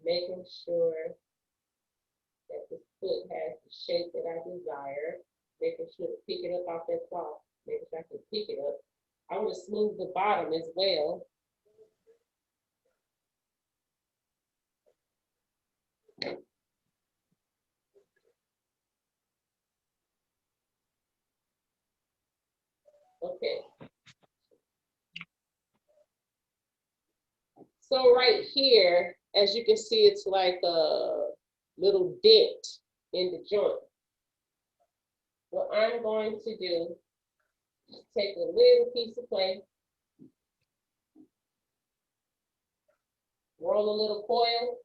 Making sure that the foot has the shape that I desire. Making sure to pick it up off that cloth. Making sure I can pick it up. I want to smooth the bottom as well. Okay. So right here, as you can see, it's like a little dent in the joint. What I'm going to do is take a little piece of clay, roll a little coil,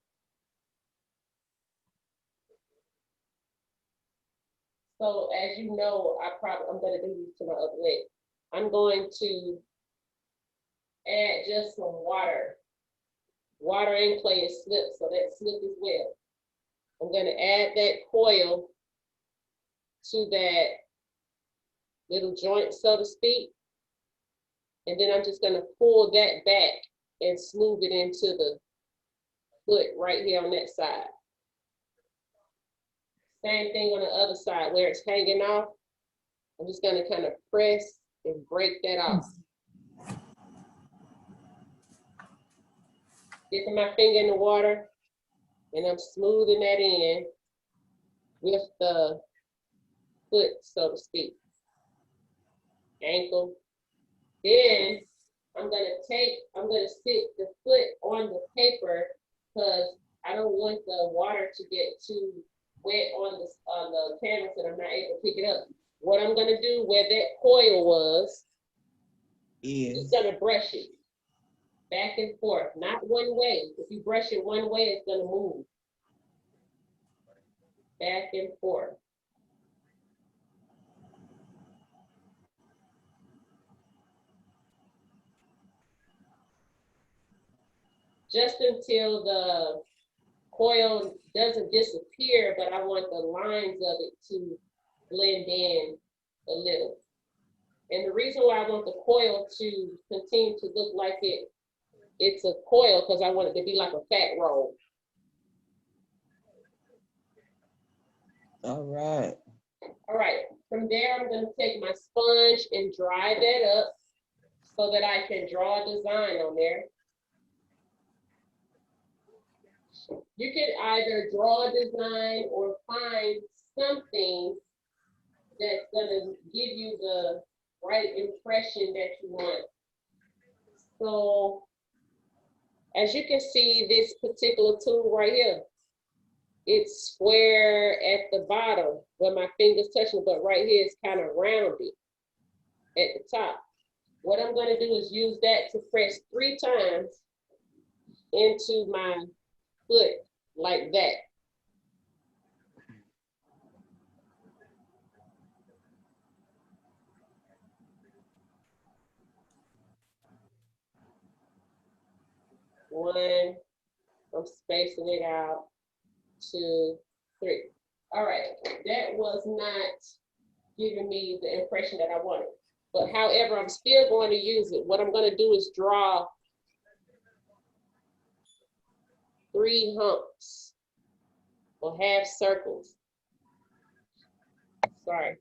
so as you know, I'm gonna do this to my other leg. I'm going to add just some water. Water and clay is slip, so that slip as well. I'm gonna add that coil to that little joint, so to speak. And then I'm just gonna pull that back and smooth it into the foot right here on that side. Same thing on the other side where it's hanging off. I'm just gonna kind of press and break that off. Dipping my finger in the water and I'm smoothing that in with the foot, so to speak. Ankle. Then I'm gonna stick the foot on the paper because I don't want the water to get too wet on the canvas and I'm not able to pick it up. What I'm gonna do where that coil was, is gonna brush it back and forth, not one way. If you brush it one way, it's gonna move. Back and forth. Just until the coil doesn't disappear, but I want the lines of it to blend in a little. And the reason why I want the coil to continue to look like it's a coil, because I want it to be like a fat roll. All right. All right, from there, I'm gonna take my sponge and dry that up so that I can draw a design on there. You can either draw a design or find something that's gonna give you the right impression that you want. So, as you can see, this particular tool right here, it's square at the bottom where my fingers touching, but right here it's kind of rounded at the top. What I'm gonna do is use that to press 3 times into my foot like that. One, I'm spacing it out, 2, 3. All right, that was not giving me the impression that I wanted. But however, I'm still going to use it. What I'm gonna do is draw 3 humps or half circles. Sorry.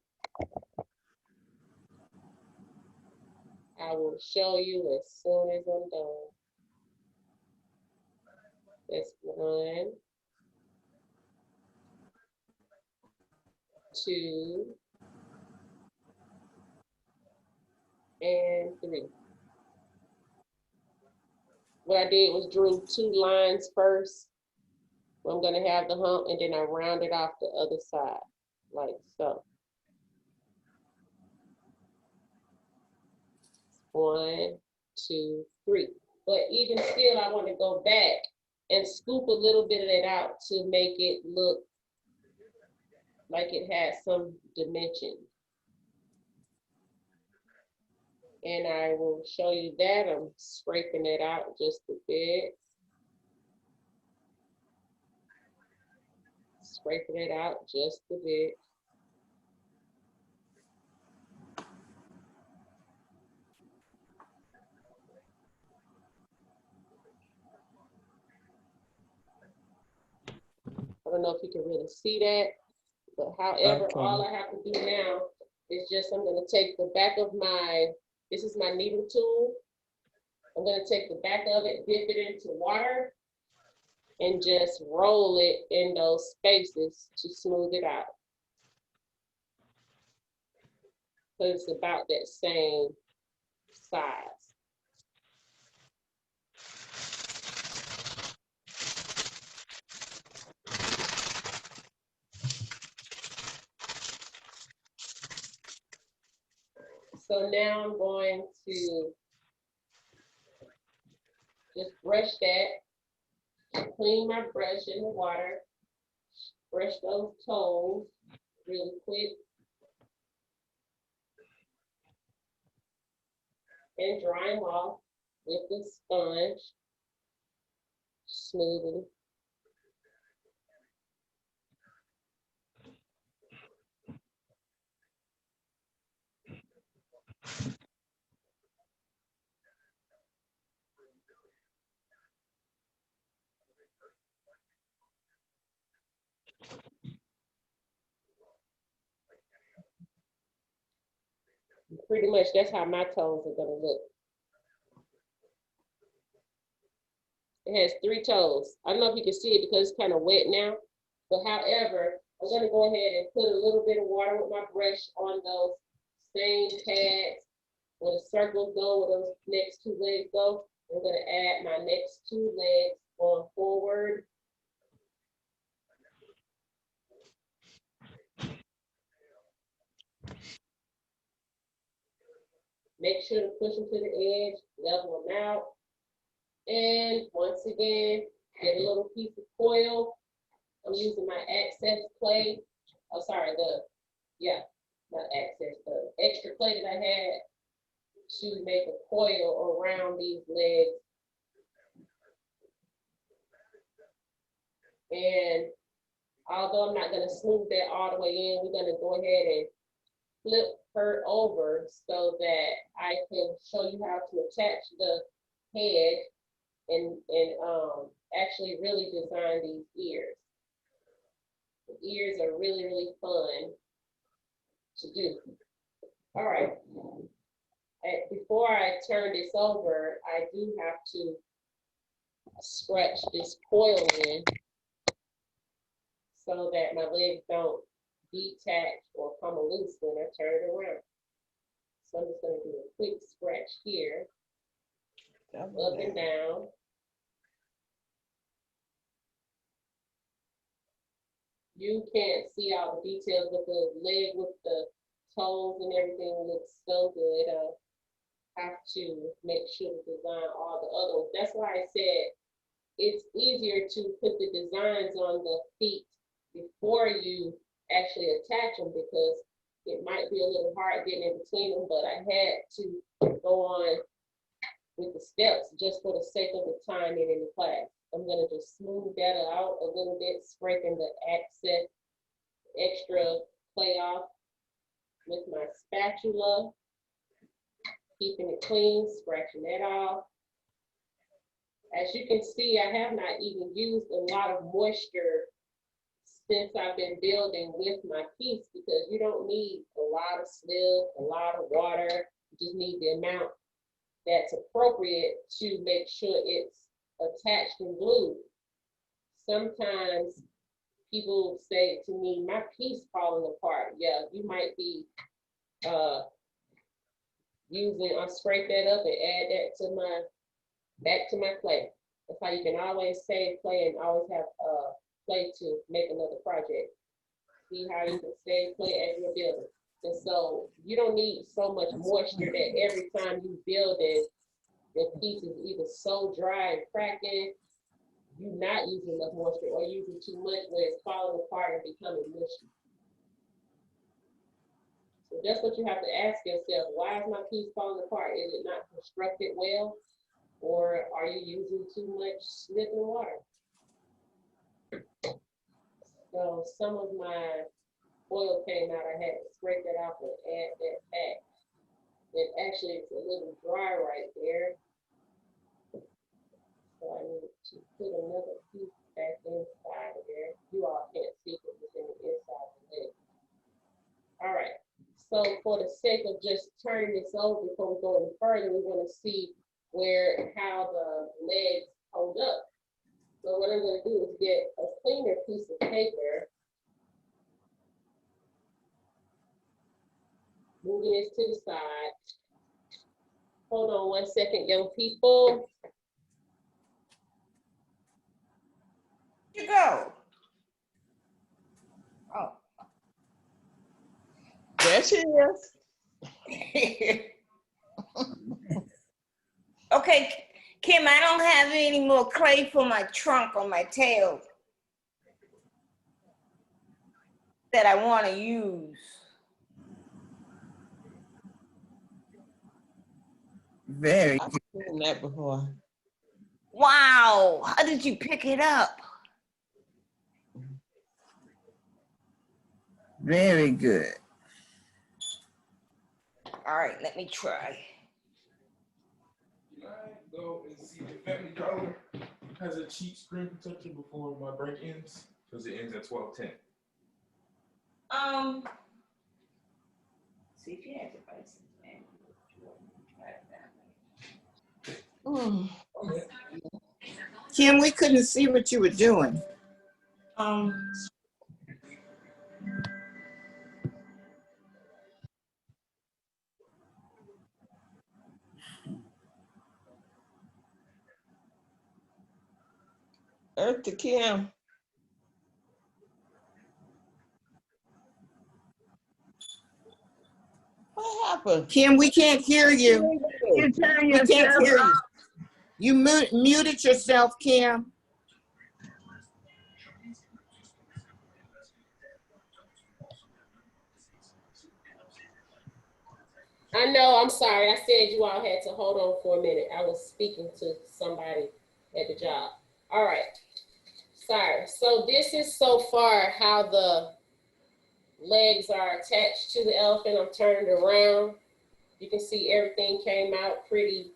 I will show you as soon as I'm done. That's 1, 2, and 3. What I did was drew 2 lines first. I'm gonna have the hump and then I rounded off the other side, like so. 1, 2, 3. But even still, I want to go back and scoop a little bit of it out to make it look like it has some dimension. And I will show you that. I'm scraping it out just a bit. Scraping it out just a bit. I don't know if you can really see that, but however, Okay. all I have to do now is just, I'm gonna take the back of this is my needle tool. I'm gonna take the back of it, dip it into water, and just roll it in those spaces to smooth it out. So it's about that same size. So now I'm going to just brush that, clean my brush in the water, brush those toes really quick, and dry them off with the sponge smoothly. Pretty much that's how my toes are gonna look. It has 3 toes. I don't know if you can see it because it's kind of wet now, but however, I'm gonna go ahead and put a little bit of water with my brush on those same pads where the circles go, where those next 2 legs go. I'm gonna add my next 2 legs going forward. Make sure to push them to the edge, level them out. And once again, get a little piece of coil. I'm using my access clay. Oh, sorry, not access, the extra clay that I had to make a coil around these legs. And although I'm not gonna smooth that all the way in, we're gonna go ahead and flip her over so that I can show you how to attach the head and actually really design these ears. The ears are really, really fun to do. All right. Before I turn this over, I do have to scratch this coil in so that my legs don't detach or come loose when I turn it around. So I'm just going to do a quick scratch here, up and down. You can't see all the details, but the leg with the toes and everything looks so good. I have to make sure to design all the other ones. That's why I said it's easier to put the designs on the feet before you actually attach them, because it might be a little hard getting in between them, but I had to go on with the steps just for the sake of the time in the class. I'm gonna just smooth that out a little bit, scraping the excess extra clay off with my spatula, keeping it clean, scratching that off. As you can see, I have not even used a lot of moisture since I've been building with my piece, because you don't need a lot of slip, a lot of water. You just need the amount that's appropriate to make sure it's attached and glued. Sometimes people say to me, my piece falling apart. Yeah, you might be I'll scrape that up and add that to back to my clay. That's how you can always save clay and always have clay to make another project. See how you can save clay as you're building. And so you don't need so much moisture that every time you build it, your piece is either so dry and cracking, you're not using enough moisture, or using too much where it's falling apart and becoming mushy. So that's what you have to ask yourself. Why is my piece falling apart? Is it not constructed well? Or are you using too much slip and water? So some of my oil came out. I had to scrape that off and add that back. And actually it's a little dry right there. So I need to put another piece back inside of there. You all can't see because it's in the inside of the leg. All right. So for the sake of just turning this over before we go any further, we want to see how the legs hold up. So what I'm going to do is get a cleaner piece of paper, moving this to the side. Hold on 1 second, young people. You go. Oh, There she is. Okay, Kim, I don't have any more clay for my trunk or my tail that I want to use. Very, I've seen that before. Wow, how did you pick it up? very good. All right, let me try. Can I go and see if Family Dollar has a cheap screen protector before my break ends? Because it ends at 12:10. See if you have devices, man. Mm. Okay. Kim, we couldn't see what you were doing. Earth to Kim. What happened? Kim, we can't hear you. You turn We can't yourself hear you. off. You muted yourself, Kim. I know, I'm sorry. I said you all had to hold on for a minute. I was speaking to somebody at the job. All right. Sorry. So this is so far how the legs are attached to the elephant. I'm turned around. You can see everything came out pretty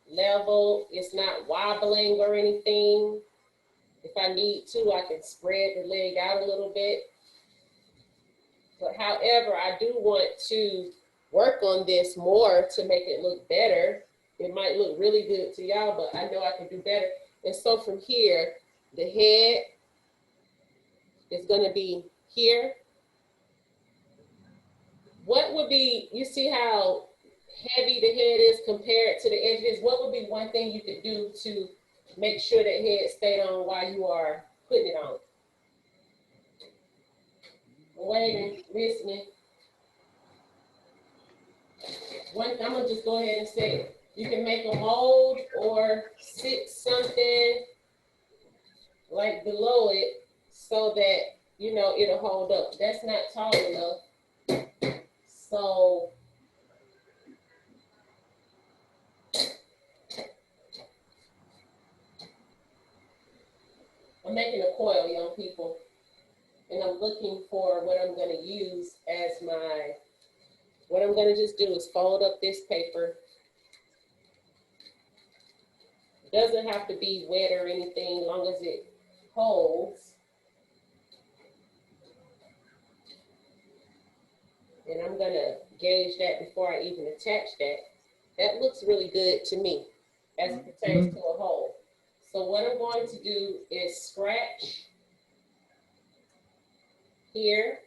level. It's not wobbling or anything. If I need to, I can spread the leg out a little bit. But however, I do want to work on this more to make it look better. It might look really good to y'all, but I know I can do better. And so from here, the head is going to be here. What would be, you see how heavy the head is compared to the edges? What would be one thing you could do to make sure that head stayed on while you are putting it on? Waiting, listening. I'm gonna just go ahead and say it. You can make a mold or sit something like below it so that, you know, it'll hold up. That's not tall enough. So I'm making a coil, young people, and I'm looking for what I'm gonna use as my, what I'm gonna just do is fold up this paper. It doesn't have to be wet or anything, as long as it holds. And I'm gonna gauge that before I even attach that. That looks really good to me as it pertains to a hole. So what I'm going to do is scratch here,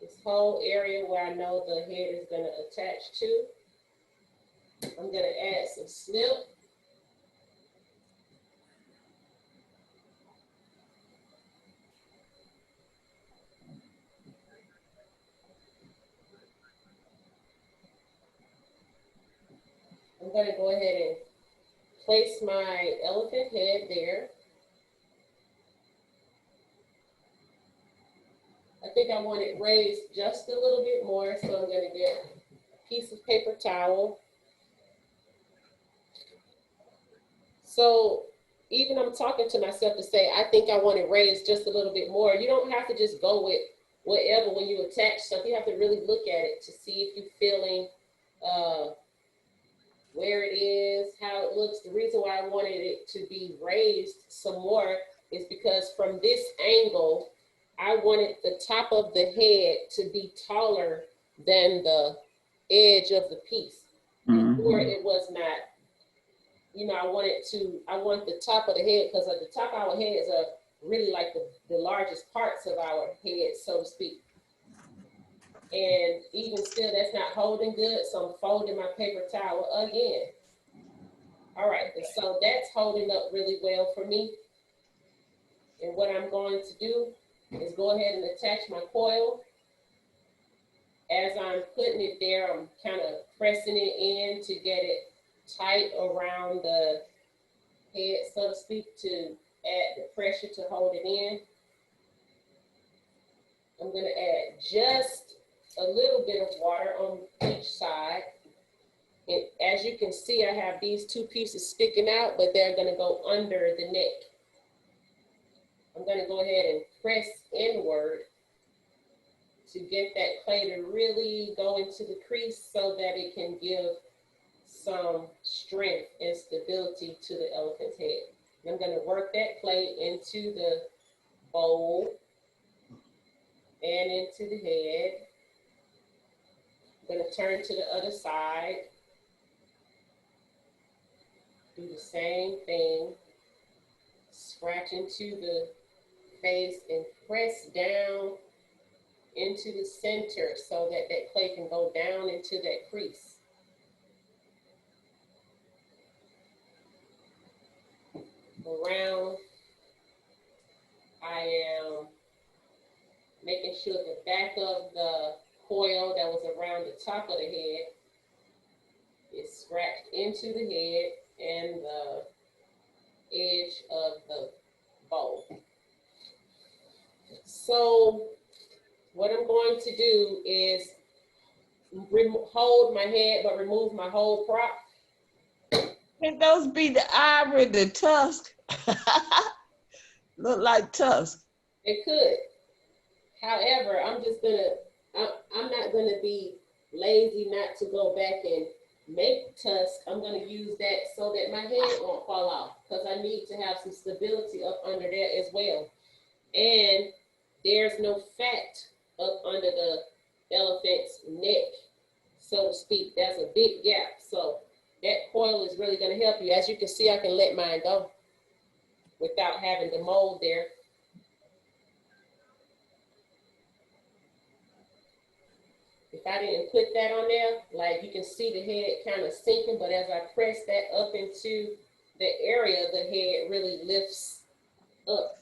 this whole area where I know the head is gonna attach to. I'm gonna add some slip. I'm gonna go ahead and place my elephant head there. I think I want it raised just a little bit more, so I'm gonna get a piece of paper towel. So even I'm talking to myself to say, I think I want it raised just a little bit more. You don't have to just go with whatever when you attach stuff. You have to really look at it to see if you're feeling where it is, how it looks. The reason why I wanted it to be raised some more is because from this angle, I wanted the top of the head to be taller than the edge of the piece. Before it was not, you know, I want the top of the head, because at the top of our heads are really like the largest parts of our head, so to speak. And even still, that's not holding good, so I'm folding my paper towel again. All right, and so that's holding up really well for me. And what I'm going to do is go ahead and attach my coil. As I'm putting it there, I'm kind of pressing it in to get it tight around the head, so to speak, to add the pressure to hold it in. I'm gonna add just a little bit of water on each side. And as you can see, I have these two pieces sticking out, but they're gonna go under the neck. I'm gonna go ahead and press inward to get that clay to really go into the crease so that it can give some strength and stability to the elephant's head. And I'm gonna work that clay into the bowl and into the head. I'm gonna turn to the other side. Do the same thing. Scratch into the face and press down into the center so that that clay can go down into that crease. Around, I am making sure the back of the coil that was around the top of the head is scratched into the head and the edge of the bowl. So what I'm going to do is hold my head but remove my whole prop. Can those be the ivory, the tusk? Look like tusk. It could. However, I'm not gonna be lazy not to go back and make tusk. I'm gonna use that so that my head won't fall off, because I need to have some stability up under there as well. And there's no fat up under the elephant's neck, so to speak. There's a big gap. So that coil is really gonna help you. As you can see, I can let mine go without having the mold there. If I didn't put that on there, like you can see the head kind of sinking, but as I press that up into the area, the head really lifts up.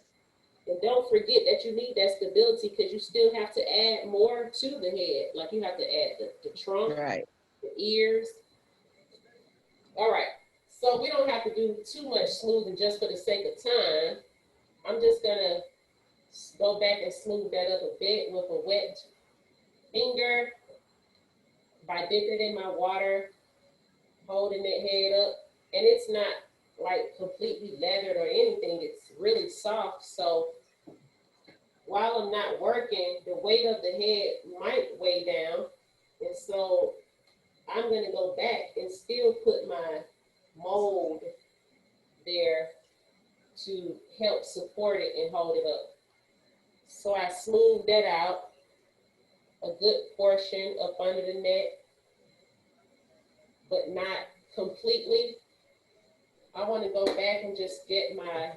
And don't forget that you need that stability, because you still have to add more to the head. Like you have to add the trunk, Right. the ears. All right, so we don't have to do too much smoothing just for the sake of time. I'm just gonna go back and smooth that up a bit with a wet finger by dipping it in my water, holding that head up. And it's not like completely leathered or anything, it's really soft. So while I'm not working, the weight of the head might weigh down. And so I'm gonna go back and still put my mold there to help support it and hold it up. So I smooth that out a good portion up under the neck, but not completely. I want to go back and just get my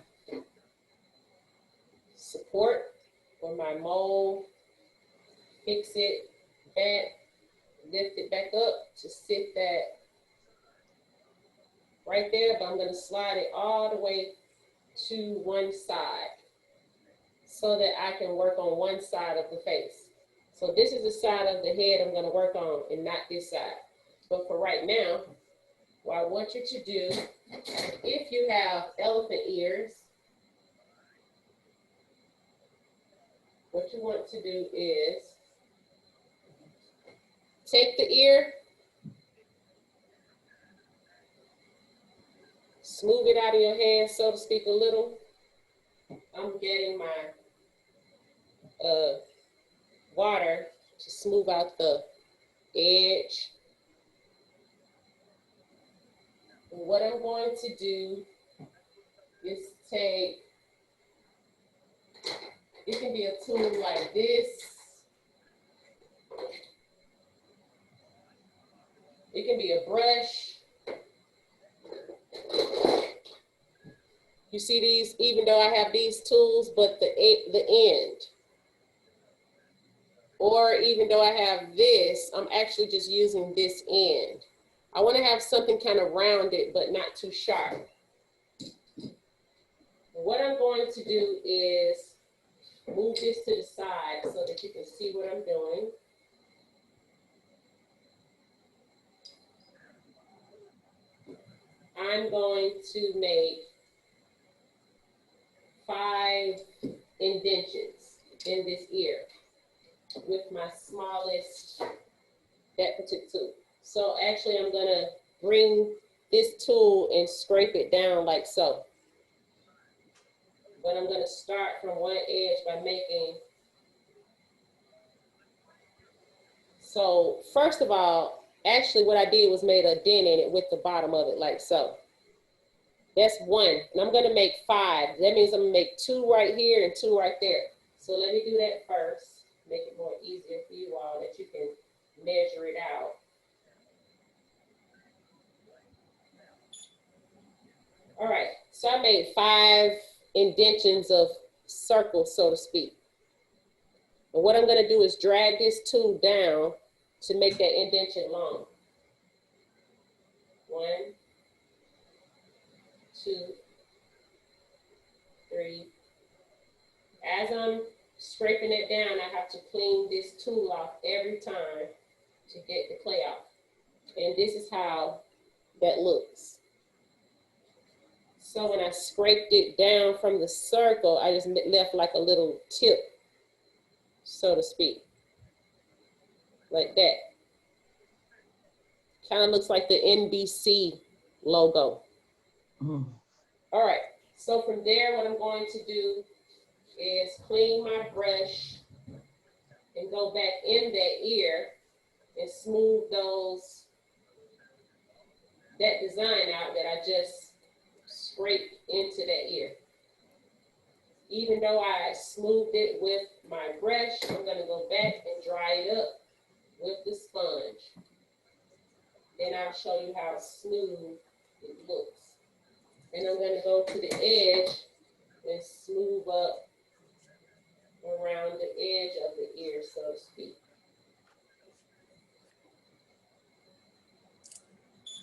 support for my mold, fix it back, lift it back up to sit that right there, but I'm going to slide it all the way to one side so that I can work on one side of the face. So this is the side of the head I'm going to work on and not this side. But for right now, what I want you to do, if you have elephant ears, what you want to do is take the ear, smooth it out of your hand, so to speak, a little. I'm getting my water to smooth out the edge. And what I'm going to do is take, it can be a tool like this. It can be a brush. You see these, even though I have these tools, but the end. Or even though I have this, I'm actually just using this end. I want to have something kind of rounded, but not too sharp. What I'm going to do is move this to the side so that you can see what I'm doing. I'm going to make 5 indentions in this ear with my smallest that particular tool. So actually I'm gonna bring this tool and scrape it down like so. But I'm gonna start from one edge by making, so first of all, actually what I did was made a dent in it with the bottom of it like so. That's 1, and I'm gonna make 5. That means I'm gonna make 2 right here and 2 right there. So let me do that first, make it more easier for you all that you can measure it out. All right, so I made 5 indentions of circles, so to speak. And what I'm gonna do is drag this tool down to make that indention long. 1, 2, 3. As I'm scraping it down, I have to clean this tool off every time to get the clay out. And this is how that looks. So when I scraped it down from the circle, I just left like a little tip, so to speak, like that. Kind of looks like the NBC logo. Mm. All right, so from there, what I'm going to do is clean my brush and go back in that ear and smooth that design out that I just scraped into that ear. Even though I smoothed it with my brush, I'm gonna go back and dry it up with the sponge. Then I'll show you how smooth it looks. And I'm gonna go to the edge and smooth up around the edge of the ear, so to speak.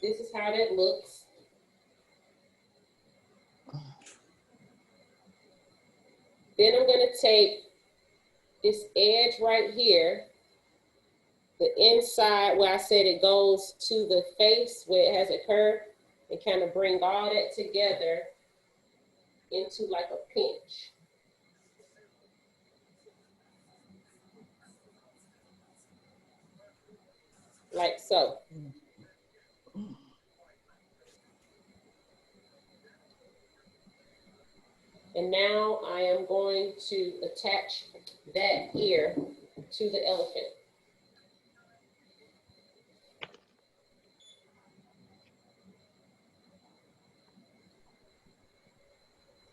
This is how that looks. Then I'm gonna take this edge right here, the inside where I said it goes to the face where it has a curve, and kind of bring all that together into like a pinch. Like so. And now I am going to attach that ear to the elephant.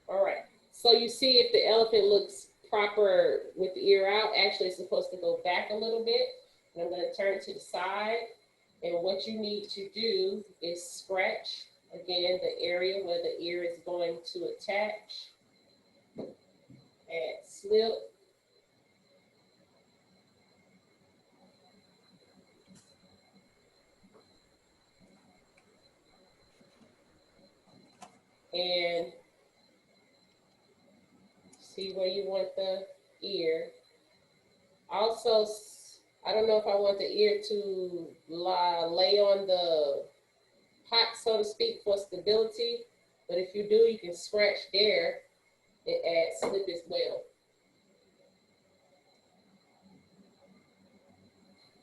All right, so you see if the elephant looks proper with the ear out, actually it's supposed to go back a little bit. And I'm gonna turn it to the side. And what you need to do is scratch, again, the area where the ear is going to attach. Add slip. And see where you want the ear. Also, I don't know if I want the ear to lay on the pot, so to speak, for stability, but if you do, you can scratch there and add slip as well.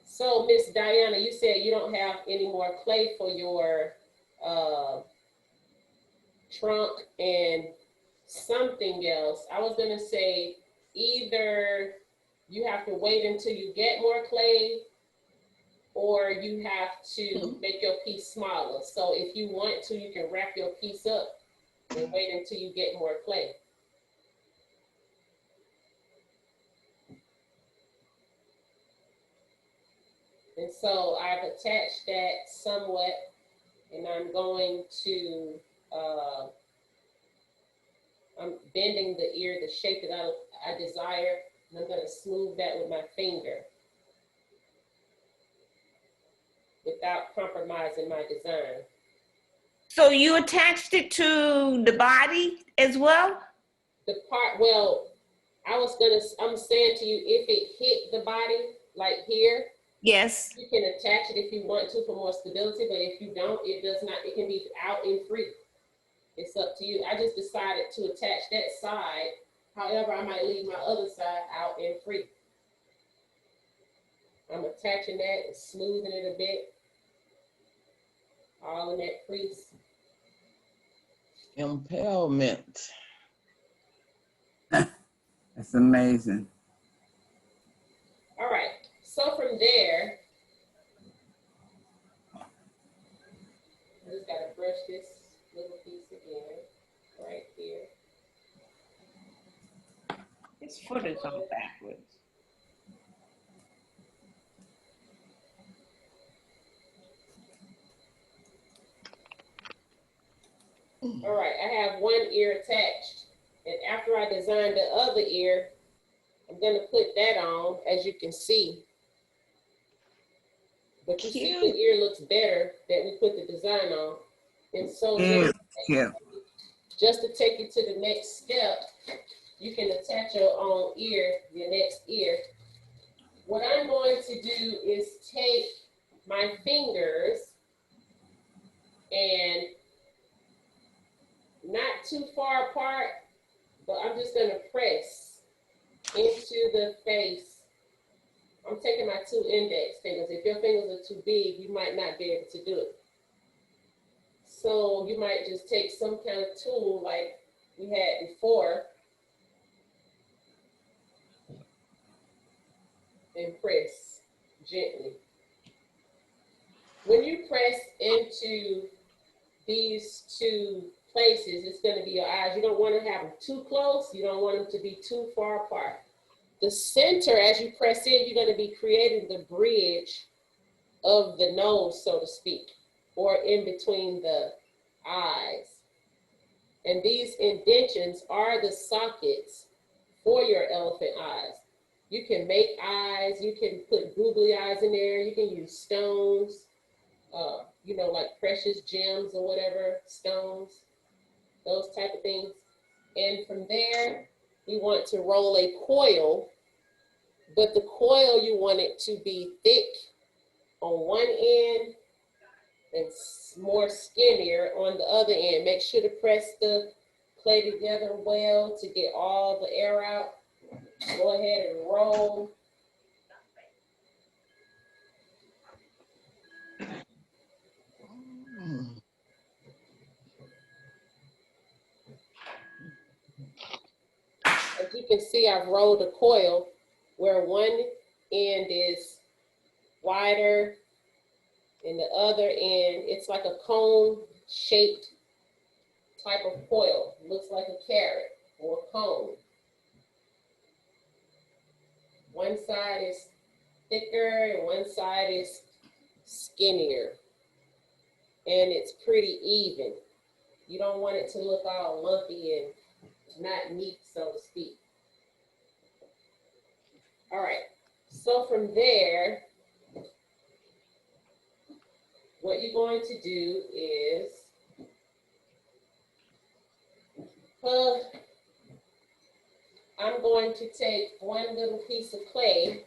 So, Miss Diana, you said you don't have any more clay for your trunk and something else. I was gonna say either you have to wait until you get more clay, or you have to make your piece smaller. So if you want to, you can wrap your piece up and wait until you get more clay. And so I've attached that somewhat, and I'm going to, I'm bending the ear the shape that I desire, and I'm going to smooth that with my finger without compromising my design. So you attached it to the body as well? The part, well, I'm saying to you, if it hit the body, like here, Yes. You can attach it if you want to for more stability, but if you don't, it does not, it can be out and free. It's up to you. I just decided to attach that side. However, I might leave my other side out and free. I'm attaching that and smoothing it a bit. All in that crease. Impalement. That's amazing. All right. So from there, I just gotta brush this little piece again, right here. His foot is on backwards. All right, I have one ear attached. And after I design the other ear, I'm gonna put that on, as you can see. But you see the ear looks better that we put the design on. And so Cute. just to take you to the next step, you can attach your own ear, your next ear. What I'm going to do is take my fingers and not too far apart, but I'm just gonna press into the face. I'm taking my 2 index fingers. If your fingers are too big, you might not be able to do it. So you might just take some kind of tool like we had before and press gently. When you press into these 2 places, it's going to be your eyes. You don't want to have them too close. You don't want them to be too far apart. The center, as you press in, you're going to be creating the bridge of the nose, so to speak, or in between the eyes. And these indentions are the sockets for your elephant eyes. You can make eyes, you can put googly eyes in there, you can use stones, you know, like precious gems or whatever, stones, those type of things. And from there, we want to roll a coil, but the coil, you want it to be thick on one end and more skinnier on the other end. Make sure to press the clay together well to get all the air out. Go ahead and roll. As you can see, I've rolled a coil where one end is wider and the other end, it's like a cone-shaped type of coil. It looks like a carrot or a cone. One side is thicker and one side is skinnier. And it's pretty even. You don't want it to look all lumpy and not neat, so to speak. All right, so from there, what you're going to do is, I'm going to take one little piece of clay,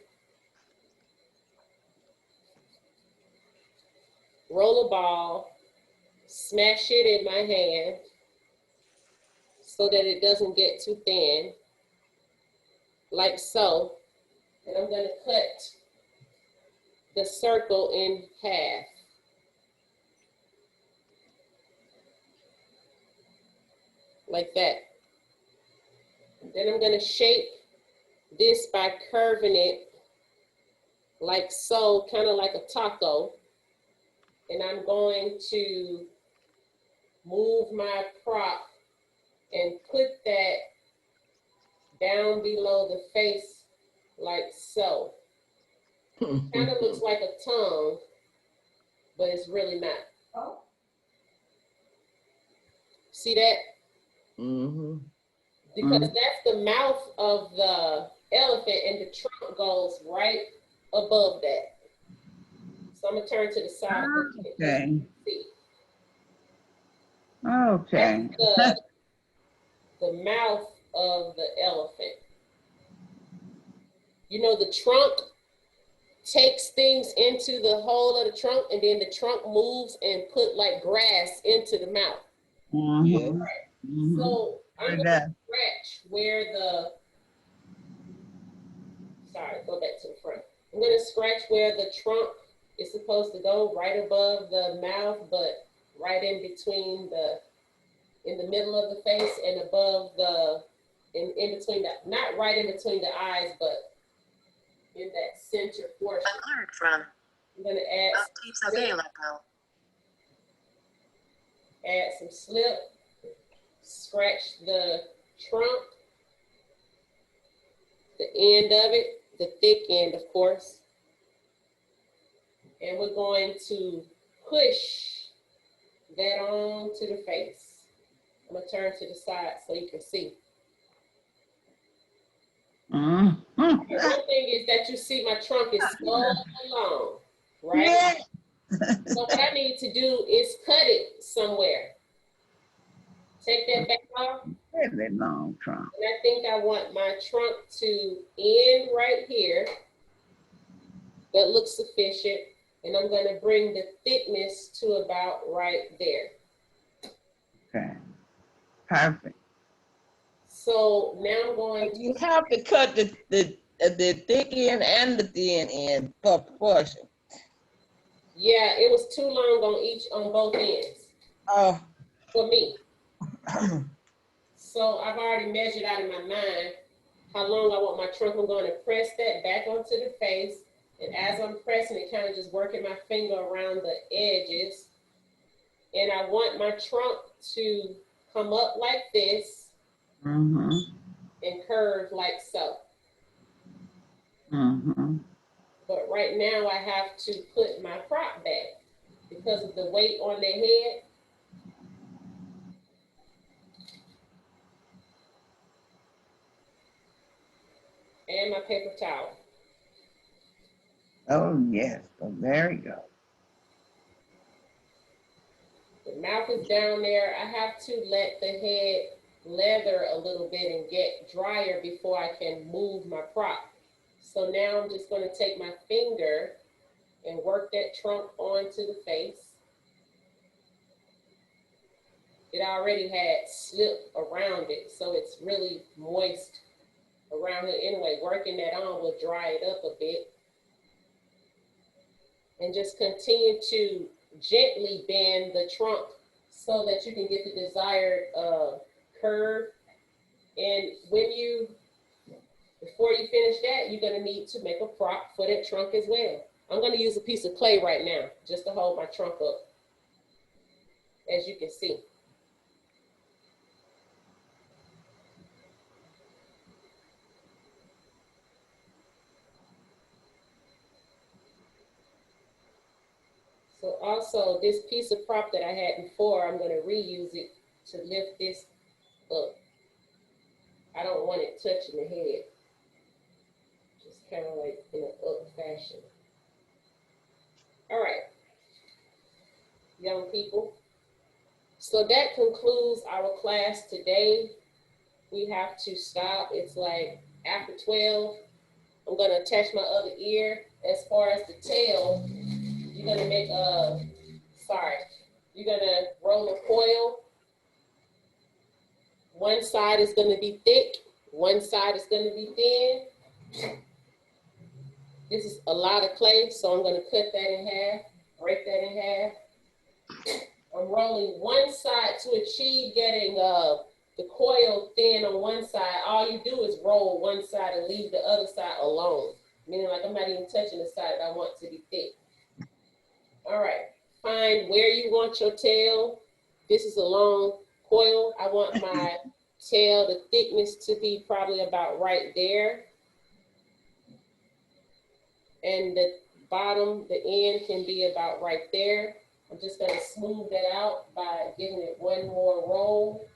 roll a ball, smash it in my hand so that it doesn't get too thin, like so. And I'm going to cut the circle in half. Like that. Then I'm going to shape this by curving it like so, kind of like a taco. And I'm going to move my prop and put that down below the face like so. Kind of looks like a tongue, but it's really not. Oh. See that? Mm-hmm. Because that's the mouth of the elephant and the trunk goes right above that. So I'm gonna turn to the side. Okay. See. Okay. That's the mouth of the elephant. You know, the trunk takes things into the hole of the trunk, and then the trunk moves and put like grass into the mouth. Yes. So I'm It gonna does. scratch where the, sorry, go back to the front. I'm gonna scratch where the trunk is supposed to go, right above the mouth, but right in between in the middle of the face and above in between the, not right in between the eyes, but in that center portion. Alert from I'm gonna add updates available. add some slip, scratch the trunk, the end of it, the thick end, of course. And we're going to push that on to the face. I'm gonna turn to the side so you can see. Mhm. One thing is that you see my trunk is so long, right? Yeah. So what I need to do is cut it somewhere. Take that back off. Really long trunk. And I think I want my trunk to end right here. That looks sufficient. And I'm gonna bring the thickness to about right there. Okay. Perfect. So now I'm going to, You have to cut the thick end and the thin end for proportion. yeah, it was too long on both ends Oh. for me. So I've already measured out in my mind how long I want my trunk. I'm going to press that back onto the face. And as I'm pressing it, kind of just working my finger around the edges. And I want my trunk to come up like this Mm-hmm. and curve like so. Mm-hmm. But right now I have to put my prop back because of the weight on their head. And my paper towel. Oh, yes. So there you go. The mouth is down there. I have to let the head leather a little bit and get drier before I can move my prop. So now I'm just going to take my finger and work that trunk onto the face. It already had slip around it, so it's really moist around here anyway. Working that on will dry it up a bit. And just continue to gently bend the trunk so that you can get the desired curve. And before you finish that, you're gonna need to make a prop for that trunk as well. I'm gonna use a piece of clay right now just to hold my trunk up, as you can see. So also this piece of prop that I had before, I'm gonna reuse it to lift this up. I don't want it touching the head. Just kind of like in an up fashion. All right, young people. So that concludes our class today. We have to stop. It's like after 12. I'm gonna attach my other ear. As far as the tail, you're gonna make you're gonna roll a coil. One side is gonna be thick, one side is gonna be thin. This is a lot of clay, so I'm gonna cut that in half, break that in half. I'm rolling one side to achieve getting the coil thin on one side. All you do is roll one side and leave the other side alone. Meaning like I'm not even touching the side that I want to be thick. All right, find where you want your tail. This is a long coil. I want my tail, the thickness to be probably about right there. And the bottom, the end can be about right there. I'm just gonna smooth that out by giving it one more roll.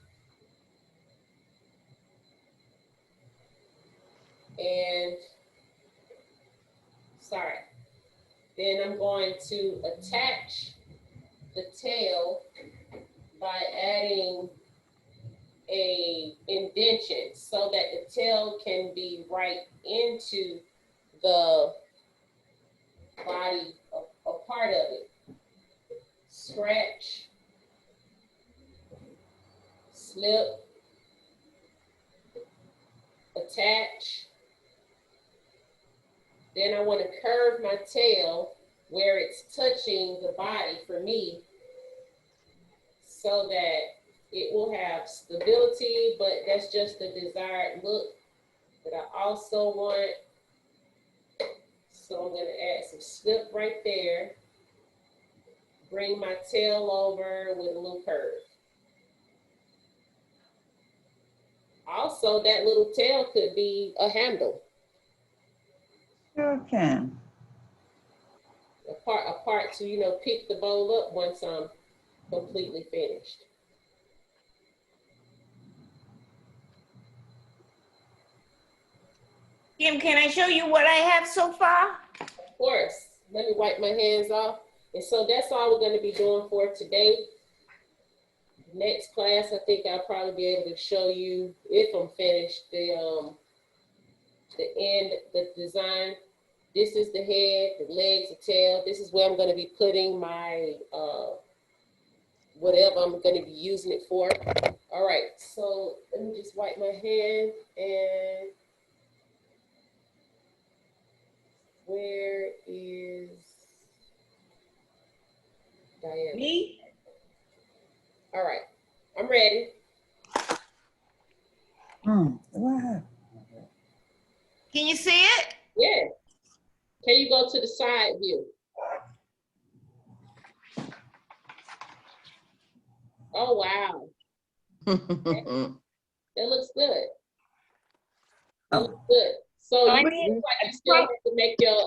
And then I'm going to attach the tail by adding a indention so that the tail can be right into the body, a part of it. Scratch, slip, attach. Then I want to curve my tail where it's touching the body for me so that it will have stability, but that's just the desired look that I also want. So I'm going to add some slip right there. Bring my tail over with a little curve. Also, that little tail could be a handle. Sure can. A part to, you know, pick the bowl up once I'm completely finished. Kim, can I show you what I have so far? Of course. Let me wipe my hands off. And so that's all we're going to be doing for today. Next class, I think I'll probably be able to show you, if I'm finished, the end, the design. This is the head, the legs, the tail. This is where I'm going to be putting my, whatever I'm going to be using it for. All right, so let me just wipe my hand. And where is Diana? Me? All right, I'm ready. Wow. Can you see it? Yeah. Can you go to the side view? Oh, wow. That looks good. That looks good. So I you need look like you still have to make your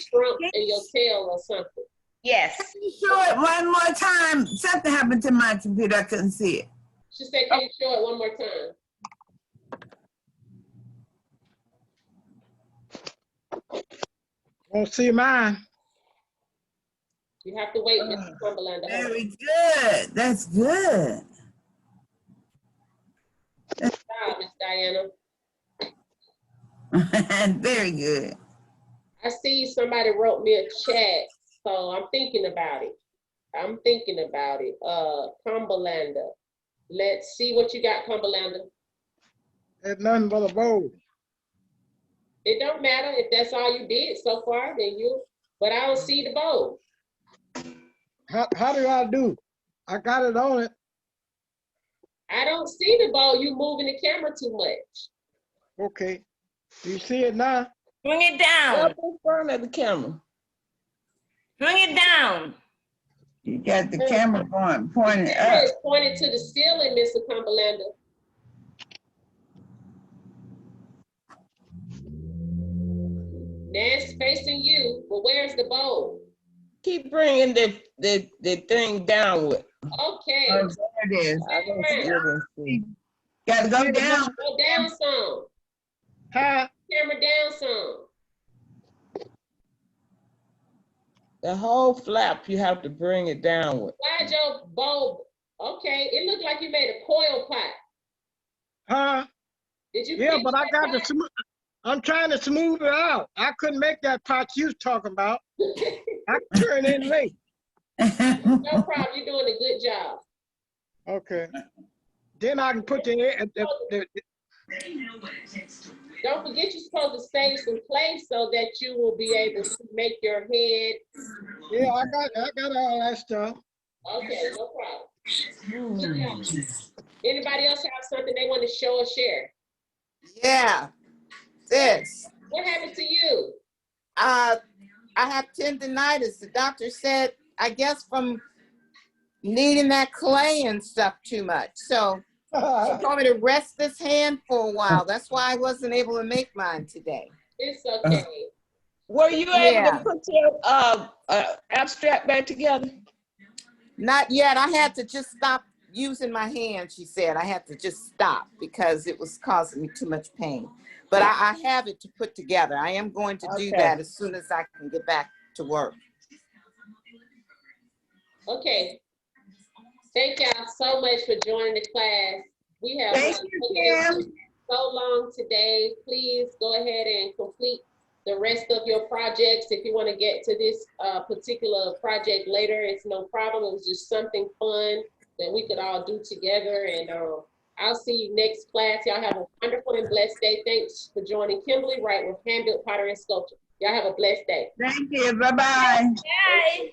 trunk and your tail or something. Yes. Can you show it one more time? Something happened to my computer. I couldn't see it. She said, can you show it one more time? Won't see mine. You have to wait, Mr. Cumberland. Very good. That's good. Good job, Miss Diana. Very good. I see somebody wrote me a chat, so I'm thinking about it. I'm thinking about it. Cumberlander. Let's see what you got, Cumberlander. There's nothing but a bowl. It don't matter if that's all you did so far, then you, but I don't see the bowl. How do I do? I got it on it. I don't see the bowl. You moving the camera too much. Okay. Do you see it now? Bring it down. Up in front of the camera. Bring it down. You got the camera going, pointing The camera up. is pointed to the ceiling, Mr. Cumberlander. Now it's facing you, but where's the bowl? Keep bringing the thing downward. Okay. Oh, there it is. I don't still see. Got to go down. Go down some. Huh? Camera down some. The whole flap, you have to bring it downward. Slide your bowl. Okay, it looked like you made a coil pot. Huh? Did you? Yeah, fix but I that got pot? to smooth. I'm trying to smooth it out. I couldn't make that pot you was talking about. I turned in late. No problem. You're doing a good job. Okay. Then I can put the Don't forget you're supposed to save some place so that you will be able to make your head. yeah, I got all that stuff. Okay, no problem. Good job. Anybody else have something they want to show or share? Yeah, this. What happened to you? I have tendonitis. The doctor said, I guess from kneading that clay and stuff too much. So she told me to rest this hand for a while. That's why I wasn't able to make mine today. It's okay. Were you able Yeah. to put your abstract back together? Not yet. I had to just stop using my hand, she said. I had to just stop because it was causing me too much pain. But I have it to put together. I am going to do Okay. that as soon as I can get back to work. Okay. Thank y'all so much for joining the class. We have Thank you, Kim. so long today. Please go ahead and complete the rest of your projects. If you want to get to this particular project later, it's no problem. It was just something fun that we could all do together. And I'll see you next class. Y'all have a wonderful and blessed day. Thanks for joining Kimberlie Wright with Hand-Built Pottery and Sculpture. Y'all have a blessed day. Thank you. Bye-bye. Bye.